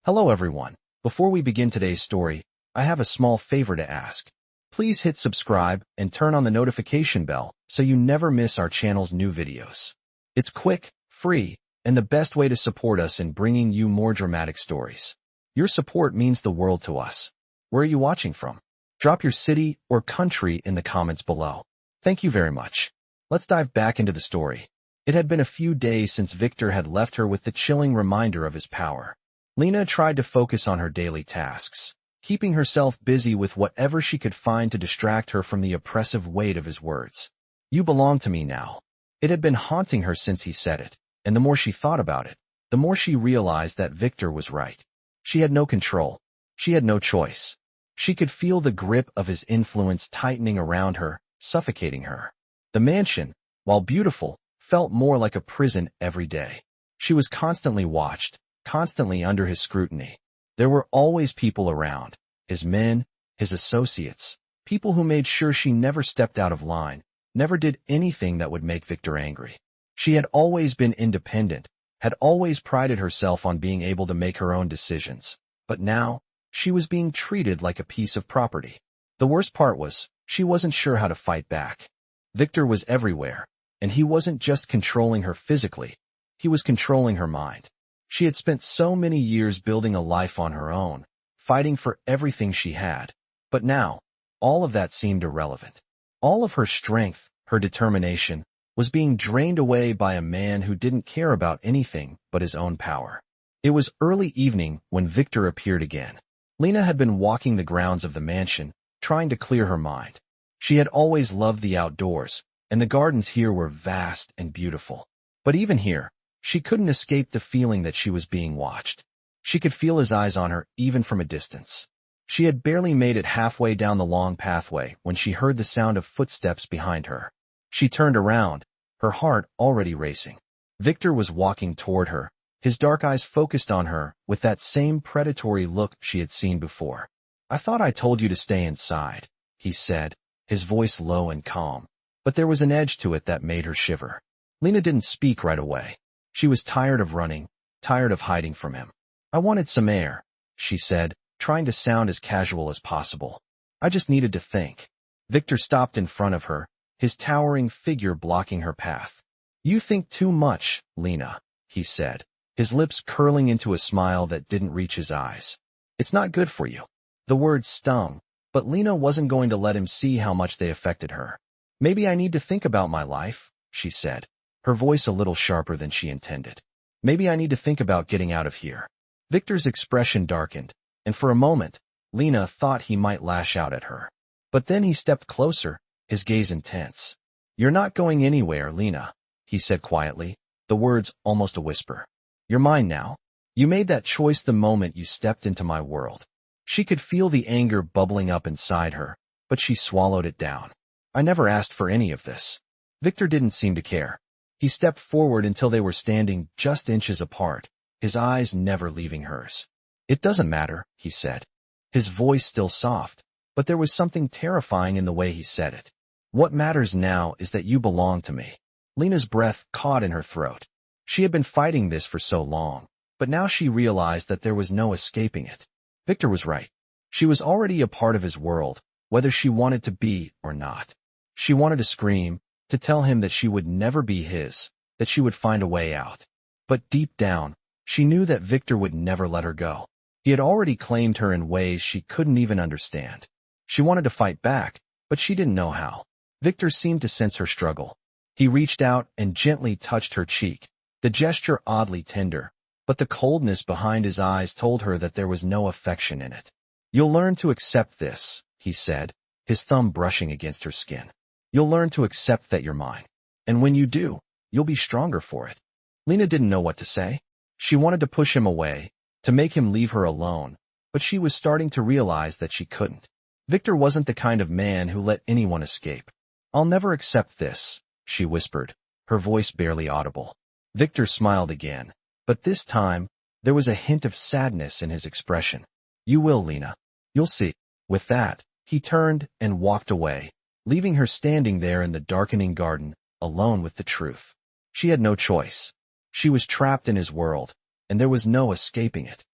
[SPEAKER 1] Hello everyone. Before we begin today's story, I have a small favor to ask. Please hit subscribe and turn on the notification bell so you never miss our channel's new videos. It's quick, free, and the best way to support us in bringing you more dramatic stories. Your support means the world to us. Where are you watching from? Drop your city or country in the comments below. Thank you very much. Let's dive back into the story. It had been a few days since Viktor had left her with the chilling reminder of his power. Lena tried to focus on her daily tasks, keeping herself busy with whatever she could find to distract her from the oppressive weight of his words. You belong to me now. It had been haunting her since he said it, and the more she thought about it, the more she realized that Viktor was right. She had no control. She had no choice. She could feel the grip of his influence tightening around her, suffocating her. The mansion, while beautiful, felt more like a prison every day. She was constantly watched, constantly under his scrutiny. There were always people around, his men, his associates, people who made sure she never stepped out of line, never did anything that would make Viktor angry. She had always been independent, had always prided herself on being able to make her own decisions. But now, she was being treated like a piece of property. The worst part was, she wasn't sure how to fight back. Viktor was everywhere, and he wasn't just controlling her physically, he was controlling her mind. She had spent so many years building a life on her own, fighting for everything she had. But now, all of that seemed irrelevant. All of her strength, her determination, was being drained away by a man who didn't care about anything but his own power. It was early evening when Viktor appeared again. Lena had been walking the grounds of the mansion, trying to clear her mind. She had always loved the outdoors, and the gardens here were vast and beautiful. But even here, she couldn't escape the feeling that she was being watched. She could feel his eyes on her even from a distance. She had barely made it halfway down the long pathway when she heard the sound of footsteps behind her. She turned around, her heart already racing. Viktor was walking toward her, his dark eyes focused on her with that same predatory look she had seen before. I thought I told you to stay inside, he said, his voice low and calm, but there was an edge to it that made her shiver. Lena didn't speak right away. She was tired of running, tired of hiding from him. I wanted some air, she said, trying to sound as casual as possible. I just needed to think. Viktor stopped in front of her, his towering figure blocking her path. You think too much, Lena, he said, his lips curling into a smile that didn't reach his eyes. It's not good for you. The words stung, but Lena wasn't going to let him see how much they affected her. Maybe I need to think about my life, she said, her voice a little sharper than she intended. Maybe I need to think about getting out of here. Viktor's expression darkened, and for a moment, Lena thought he might lash out at her. But then he stepped closer, his gaze intense. "You're not going anywhere, Lena," he said quietly, the words almost a whisper. "You're mine now. You made that choice the moment you stepped into my world." She could feel the anger bubbling up inside her, but she swallowed it down. "I never asked for any of this." Viktor didn't seem to care. He stepped forward until they were standing just inches apart, his eyes never leaving hers. "It doesn't matter," he said, his voice still soft, but there was something terrifying in the way he said it. "What matters now is that you belong to me." Lena's breath caught in her throat. She had been fighting this for so long, but now she realized that there was no escaping it. Viktor was right. She was already a part of his world, whether she wanted to be or not. She wanted to scream, to tell him that she would never be his, that she would find a way out. But deep down, she knew that Viktor would never let her go. He had already claimed her in ways she couldn't even understand. She wanted to fight back, but she didn't know how. Viktor seemed to sense her struggle. He reached out and gently touched her cheek, the gesture oddly tender, but the coldness behind his eyes told her that there was no affection in it. "You'll learn to accept this," he said, his thumb brushing against her skin. "You'll learn to accept that you're mine. And when you do, you'll be stronger for it." Lena didn't know what to say. She wanted to push him away, to make him leave her alone, but she was starting to realize that she couldn't. Viktor wasn't the kind of man who let anyone escape. "I'll never accept this," she whispered, her voice barely audible. Viktor smiled again, but this time, there was a hint of sadness in his expression. "You will, Lena. You'll see." With that, he turned and walked away, leaving her standing there in the darkening garden, alone with the truth. She had no choice. She was trapped in his world, and there was no escaping it.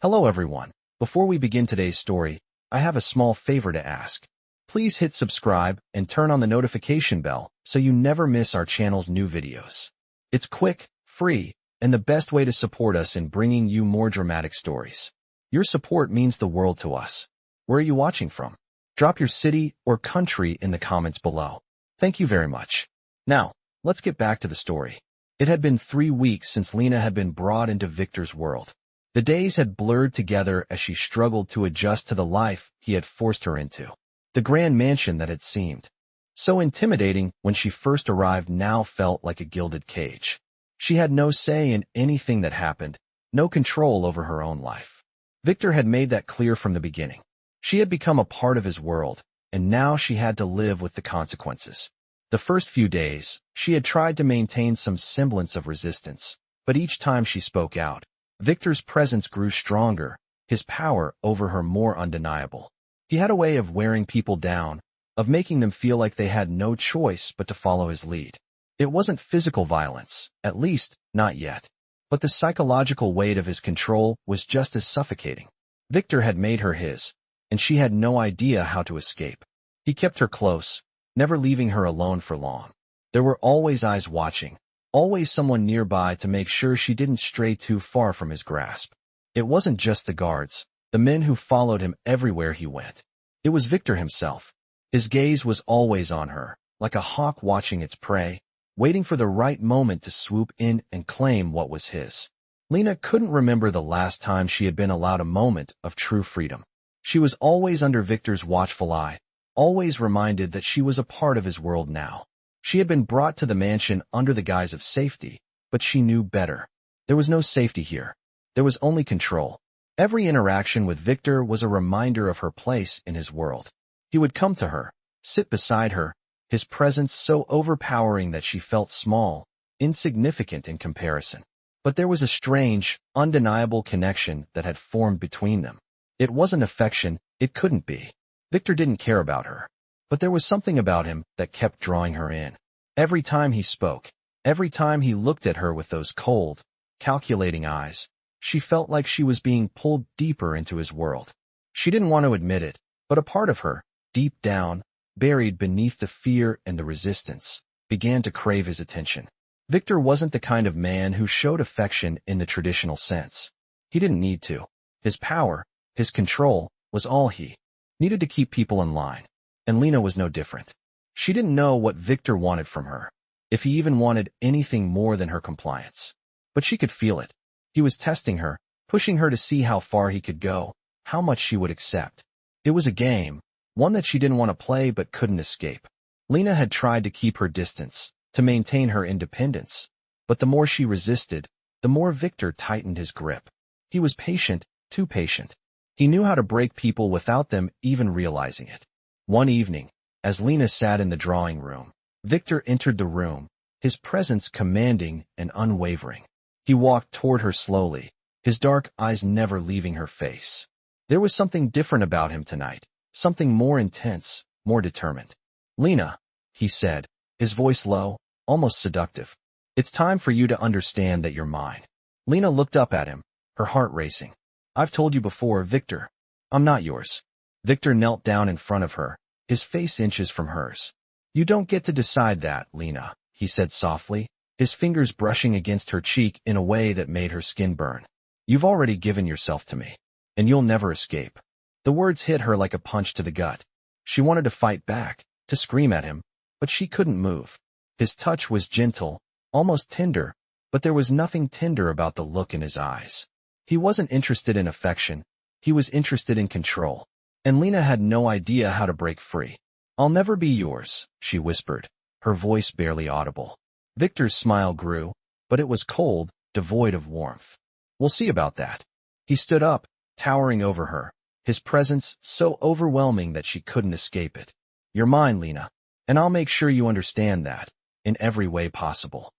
[SPEAKER 1] Hello everyone. Before we begin today's story, I have a small favor to ask. Please hit subscribe and turn on the notification bell so you never miss our channel's new videos. It's quick, free, and the best way to support us in bringing you more dramatic stories. Your support means the world to us. Where are you watching from? Drop your city or country in the comments below. Thank you very much. Now, let's get back to the story. It had been 3 weeks since Lena had been brought into Viktor's world. The days had blurred together as she struggled to adjust to the life he had forced her into. The grand mansion that had seemed so intimidating when she first arrived now felt like a gilded cage. She had no say in anything that happened, no control over her own life. Viktor had made that clear from the beginning. She had become a part of his world, and now she had to live with the consequences. The first few days, she had tried to maintain some semblance of resistance, but each time she spoke out, Viktor's presence grew stronger, his power over her more undeniable. He had a way of wearing people down, of making them feel like they had no choice but to follow his lead. It wasn't physical violence, at least, not yet. But the psychological weight of his control was just as suffocating. Viktor had made her his, and she had no idea how to escape. He kept her close, never leaving her alone for long. There were always eyes watching, always someone nearby to make sure she didn't stray too far from his grasp. It wasn't just the guards, the men who followed him everywhere he went. It was Viktor himself. His gaze was always on her, like a hawk watching its prey, waiting for the right moment to swoop in and claim what was his. Lena couldn't remember the last time she had been allowed a moment of true freedom. She was always under Viktor's watchful eye, always reminded that she was a part of his world now. She had been brought to the mansion under the guise of safety, but she knew better. There was no safety here. There was only control. Every interaction with Viktor was a reminder of her place in his world. He would come to her, sit beside her, his presence so overpowering that she felt small, insignificant in comparison. But there was a strange, undeniable connection that had formed between them. It wasn't affection, it couldn't be. Viktor didn't care about her. But there was something about him that kept drawing her in. Every time he spoke, every time he looked at her with those cold, calculating eyes, she felt like she was being pulled deeper into his world. She didn't want to admit it, but a part of her, deep down, buried beneath the fear and the resistance, began to crave his attention. Viktor wasn't the kind of man who showed affection in the traditional sense. He didn't need to. His power, his control, was all he needed to keep people in line. And Lena was no different. She didn't know what Viktor wanted from her, if he even wanted anything more than her compliance. But she could feel it. He was testing her, pushing her to see how far he could go, how much she would accept. It was a game, one that she didn't want to play but couldn't escape. Lena had tried to keep her distance, to maintain her independence. But the more she resisted, the more Viktor tightened his grip. He was patient, too patient. He knew how to break people without them even realizing it. One evening, as Lena sat in the drawing room, Viktor entered the room, his presence commanding and unwavering. He walked toward her slowly, his dark eyes never leaving her face. There was something different about him tonight, something more intense, more determined. "Lena," he said, his voice low, almost seductive. "It's time for you to understand that you're mine." Lena looked up at him, her heart racing. "I've told you before, Viktor. I'm not yours." Viktor knelt down in front of her, his face inches from hers. "You don't get to decide that, Lena," he said softly, his fingers brushing against her cheek in a way that made her skin burn. "You've already given yourself to me, and you'll never escape." The words hit her like a punch to the gut. She wanted to fight back, to scream at him, but she couldn't move. His touch was gentle, almost tender, but there was nothing tender about the look in his eyes. He wasn't interested in affection, he was interested in control, and Lena had no idea how to break free. "I'll never be yours," she whispered, her voice barely audible. Viktor's smile grew, but it was cold, devoid of warmth. "We'll see about that." He stood up, towering over her, his presence so overwhelming that she couldn't escape it. "You're mine, Lena, and I'll make sure you understand that, in every way possible."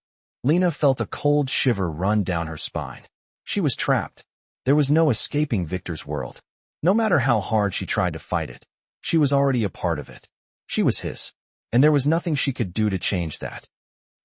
[SPEAKER 1] Lena felt a cold shiver run down her spine. She was trapped. There was no escaping Viktor's world. No matter how hard she tried to fight it, she was already a part of it. She was his, and there was nothing she could do to change that.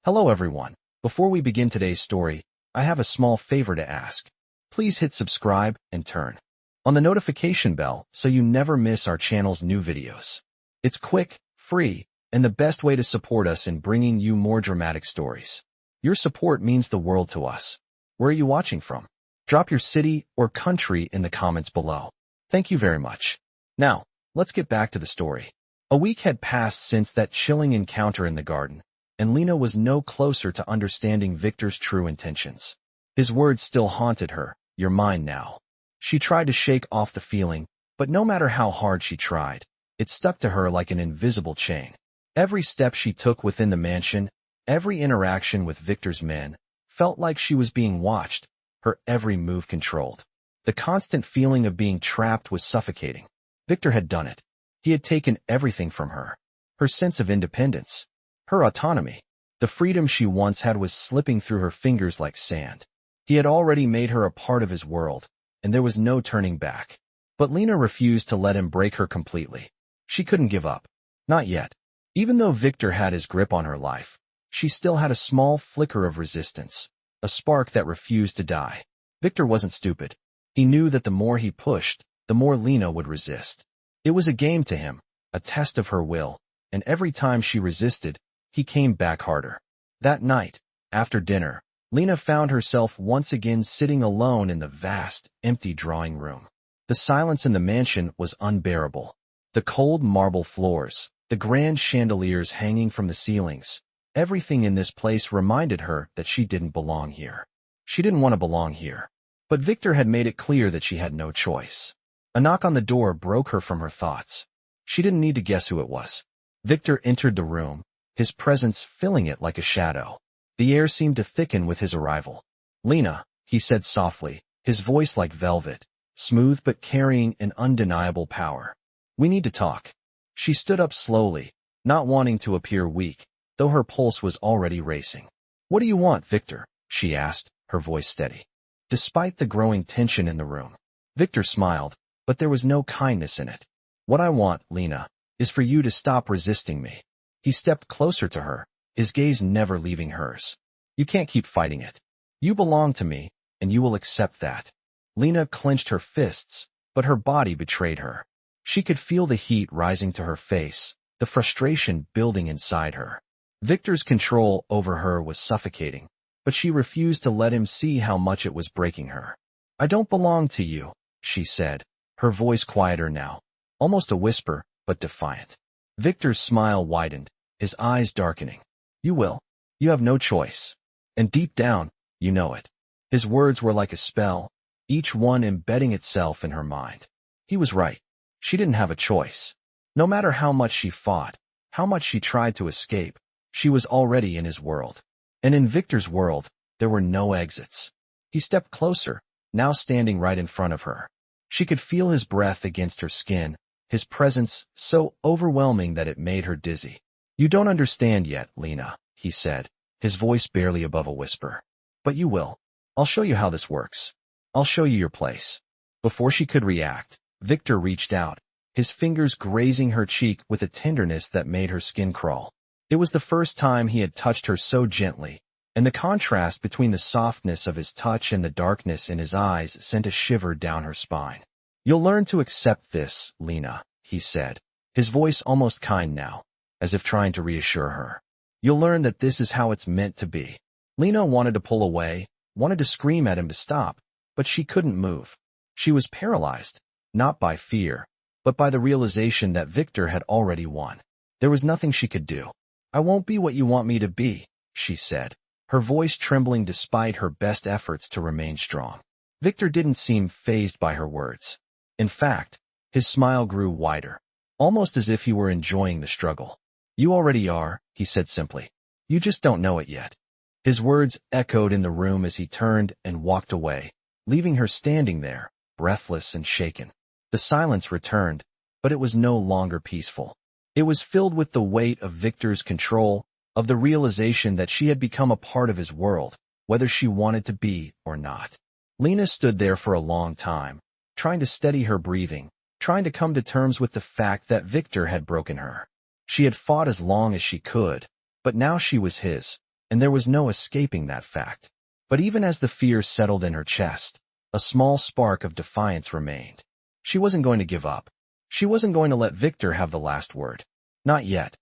[SPEAKER 1] Hello everyone. Before we begin today's story, I have a small favor to ask. Please hit subscribe and turn on the notification bell so you never miss our channel's new videos. It's quick, free, and the best way to support us in bringing you more dramatic stories. Your support means the world to us. Where are you watching from? Drop your city or country in the comments below. Thank you very much. Now, let's get back to the story. A week had passed since that chilling encounter in the garden, and Lena was no closer to understanding Viktor's true intentions. His words still haunted her. "You're mine now." She tried to shake off the feeling, but no matter how hard she tried, it stuck to her like an invisible chain. Every step she took within the mansion, every interaction with Viktor's men, felt like she was being watched, her every move controlled. The constant feeling of being trapped was suffocating. Viktor had done it. He had taken everything from her. Her sense of independence, her autonomy. The freedom she once had was slipping through her fingers like sand. He had already made her a part of his world, and there was no turning back. But Lena refused to let him break her completely. She couldn't give up. Not yet. Even though Viktor had his grip on her life, she still had a small flicker of resistance, a spark that refused to die. Viktor wasn't stupid. He knew that the more he pushed, the more Lena would resist. It was a game to him, a test of her will, and every time she resisted, he came back harder. That night, after dinner, Lena found herself once again sitting alone in the vast, empty drawing room. The silence in the mansion was unbearable. The cold marble floors, the grand chandeliers hanging from the ceilings, everything in this place reminded her that she didn't belong here. She didn't want to belong here. But Viktor had made it clear that she had no choice. A knock on the door broke her from her thoughts. She didn't need to guess who it was. Viktor entered the room, his presence filling it like a shadow. The air seemed to thicken with his arrival. "Lena," he said softly, his voice like velvet, smooth but carrying an undeniable power. "We need to talk." She stood up slowly, not wanting to appear weak, though her pulse was already racing. "What do you want, Viktor?" she asked, her voice steady. Despite the growing tension in the room, Viktor smiled, but there was no kindness in it. "What I want, Lena, is for you to stop resisting me." He stepped closer to her, his gaze never leaving hers. "You can't keep fighting it. You belong to me, and you will accept that." Lena clenched her fists, but her body betrayed her. She could feel the heat rising to her face, the frustration building inside her. Viktor's control over her was suffocating, but she refused to let him see how much it was breaking her. "I don't belong to you," she said, her voice quieter now, almost a whisper, but defiant. Viktor's smile widened, his eyes darkening. "You will. You have no choice. And deep down, you know it." His words were like a spell, each one embedding itself in her mind. He was right. She didn't have a choice. No matter how much she fought, how much she tried to escape, she was already in his world. And in Viktor's world, there were no exits. He stepped closer, now standing right in front of her. She could feel his breath against her skin, his presence so overwhelming that it made her dizzy. "You don't understand yet, Lena," he said, his voice barely above a whisper. "But you will. I'll show you how this works. I'll show you your place." Before she could react, Viktor reached out, his fingers grazing her cheek with a tenderness that made her skin crawl. It was the first time he had touched her so gently, and the contrast between the softness of his touch and the darkness in his eyes sent a shiver down her spine. "You'll learn to accept this, Lena," he said, his voice almost kind now, as if trying to reassure her. "You'll learn that this is how it's meant to be." Lena wanted to pull away, wanted to scream at him to stop, but she couldn't move. She was paralyzed, not by fear, but by the realization that Viktor had already won. There was nothing she could do. "I won't be what you want me to be," she said, her voice trembling despite her best efforts to remain strong. Viktor didn't seem fazed by her words. In fact, his smile grew wider, almost as if he were enjoying the struggle. "You already are," he said simply. "You just don't know it yet." His words echoed in the room as he turned and walked away, leaving her standing there, breathless and shaken. The silence returned, but it was no longer peaceful. It was filled with the weight of Viktor's control, of the realization that she had become a part of his world, whether she wanted to be or not. Lena stood there for a long time, trying to steady her breathing, trying to come to terms with the fact that Viktor had broken her. She had fought as long as she could, but now she was his, and there was no escaping that fact. But even as the fear settled in her chest, a small spark of defiance remained. She wasn't going to give up. She wasn't going to let Viktor have the last word. Not yet.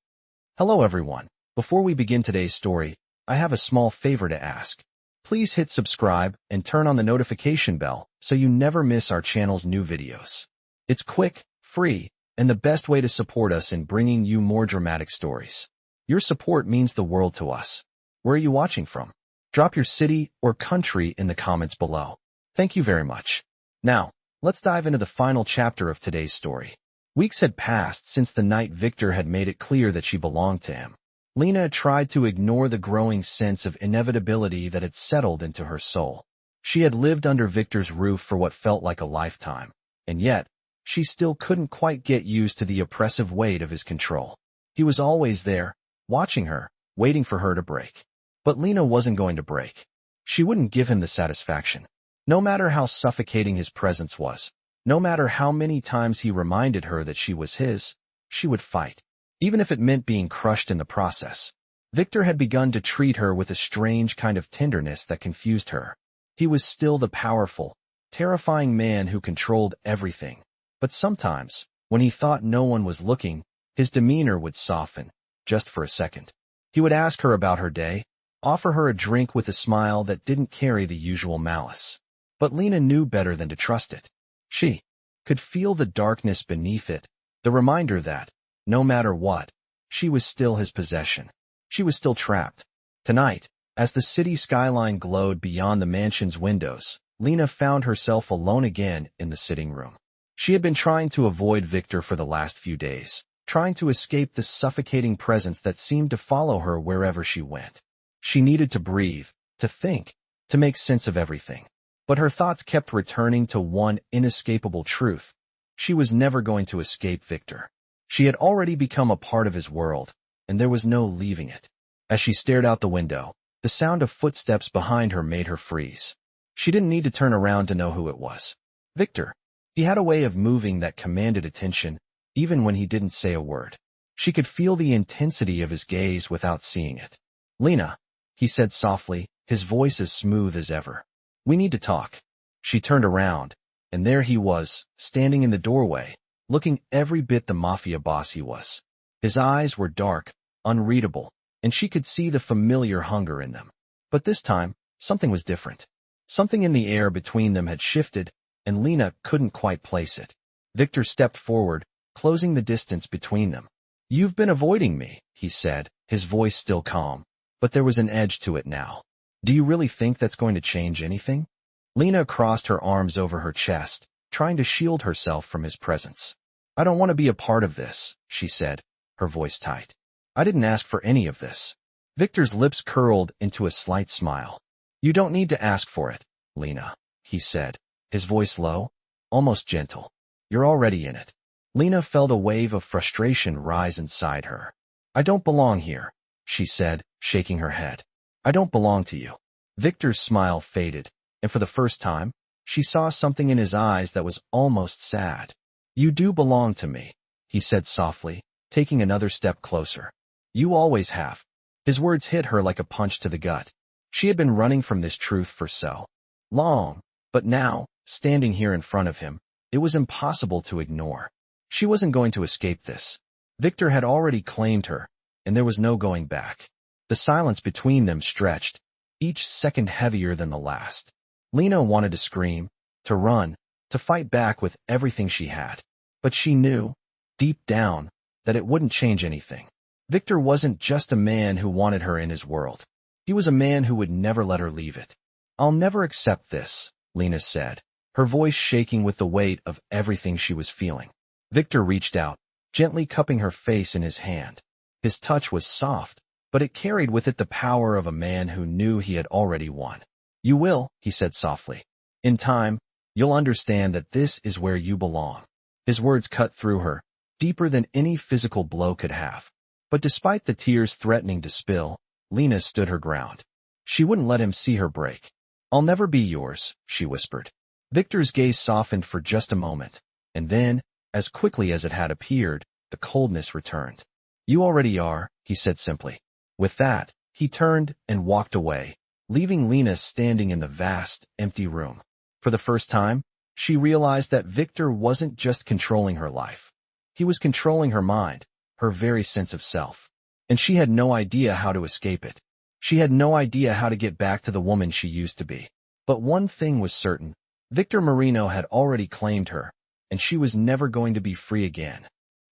[SPEAKER 1] Hello everyone. Before we begin today's story, I have a small favor to ask. Please hit subscribe and turn on the notification bell so you never miss our channel's new videos. It's quick, free, and the best way to support us in bringing you more dramatic stories. Your support means the world to us. Where are you watching from? Drop your city or country in the comments below. Thank you very much. Now, let's dive into the final chapter of today's story. Weeks had passed since the night Viktor had made it clear that she belonged to him. Lena tried to ignore the growing sense of inevitability that had settled into her soul. She had lived under Viktor's roof for what felt like a lifetime, and yet, she still couldn't quite get used to the oppressive weight of his control. He was always there, watching her, waiting for her to break. But Lena wasn't going to break. She wouldn't give him the satisfaction. No matter how suffocating his presence was, no matter how many times he reminded her that she was his, she would fight, even if it meant being crushed in the process. Viktor had begun to treat her with a strange kind of tenderness that confused her. He was still the powerful, terrifying man who controlled everything. But sometimes, when he thought no one was looking, his demeanor would soften, just for a second. He would ask her about her day, offer her a drink with a smile that didn't carry the usual malice. But Lena knew better than to trust it. She could feel the darkness beneath it, the reminder that, no matter what, she was still his possession. She was still trapped. Tonight, as the city skyline glowed beyond the mansion's windows, Lena found herself alone again in the sitting room. She had been trying to avoid Viktor for the last few days, trying to escape the suffocating presence that seemed to follow her wherever she went. She needed to breathe, to think, to make sense of everything. But her thoughts kept returning to one inescapable truth. She was never going to escape Viktor. She had already become a part of his world, and there was no leaving it. As she stared out the window, the sound of footsteps behind her made her freeze. She didn't need to turn around to know who it was. Viktor. He had a way of moving that commanded attention, even when he didn't say a word. She could feel the intensity of his gaze without seeing it. "Lena," he said softly, his voice as smooth as ever. "We need to talk." She turned around, and there he was, standing in the doorway, looking every bit the Mafia Boss he was. His eyes were dark, unreadable, and she could see the familiar hunger in them. But this time, something was different. Something in the air between them had shifted, and Lena couldn't quite place it. Viktor stepped forward, closing the distance between them. "You've been avoiding me," he said, his voice still calm, but there was an edge to it now. "Do you really think that's going to change anything?" Lena crossed her arms over her chest, trying to shield herself from his presence. "I don't want to be a part of this," she said, her voice tight. I didn't ask for any of this. Viktor's lips curled into a slight smile. You don't need to ask for it, Lena, he said, his voice low, almost gentle. You're already in it. Lena felt a wave of frustration rise inside her. I don't belong here, she said, shaking her head. I don't belong to you. Viktor's smile faded, and for the first time, she saw something in his eyes that was almost sad. You do belong to me, he said softly, taking another step closer. You always have. His words hit her like a punch to the gut. She had been running from this truth for so long, but now, standing here in front of him, it was impossible to ignore. She wasn't going to escape this. Viktor had already claimed her, and there was no going back. The silence between them stretched, each second heavier than the last. Lena wanted to scream, to run, to fight back with everything she had. But she knew, deep down, that it wouldn't change anything. Viktor wasn't just a man who wanted her in his world. He was a man who would never let her leave it. I'll never accept this, Lena said, her voice shaking with the weight of everything she was feeling. Viktor reached out, gently cupping her face in his hand. His touch was soft, but it carried with it the power of a man who knew he had already won. You will, he said softly. In time, you'll understand that this is where you belong. His words cut through her, deeper than any physical blow could have. But despite the tears threatening to spill, Lena stood her ground. She wouldn't let him see her break. I'll never be yours, she whispered. Viktor's gaze softened for just a moment, and then, as quickly as it had appeared, the coldness returned. You already are, he said simply. With that, he turned and walked away, leaving Lena standing in the vast, empty room. For the first time, she realized that Viktor wasn't just controlling her life. He was controlling her mind, her very sense of self. And she had no idea how to escape it. She had no idea how to get back to the woman she used to be. But one thing was certain. Viktor Marino had already claimed her, and she was never going to be free again.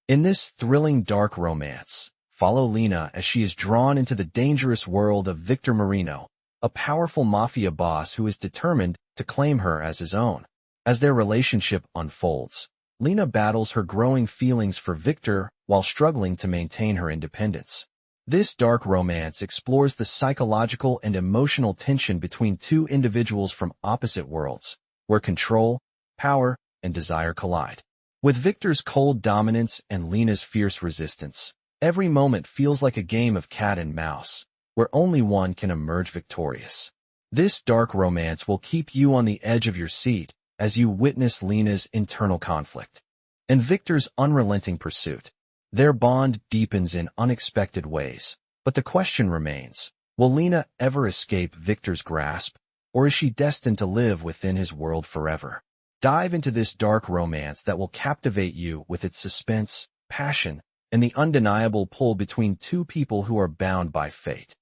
[SPEAKER 1] In this thrilling dark romance, follow Lena as she is drawn into the dangerous world of Viktor Marino, a powerful mafia boss who is determined to claim her as his own. As their relationship unfolds, Lena battles her growing feelings for Viktor while struggling to maintain her independence. This dark romance explores the psychological and emotional tension between two individuals from opposite worlds, where control, power, and desire collide. With Viktor's cold dominance and Lena's fierce resistance, every moment feels like a game of cat and mouse, where only one can emerge victorious. This dark romance will keep you on the edge of your seat as you witness Lena's internal conflict and Viktor's unrelenting pursuit. Their bond deepens in unexpected ways, but the question remains, will Lena ever escape Viktor's grasp, or is she destined to live within his world forever? Dive into this dark romance that will captivate you with its suspense, passion, and the undeniable pull between two people who are bound by fate.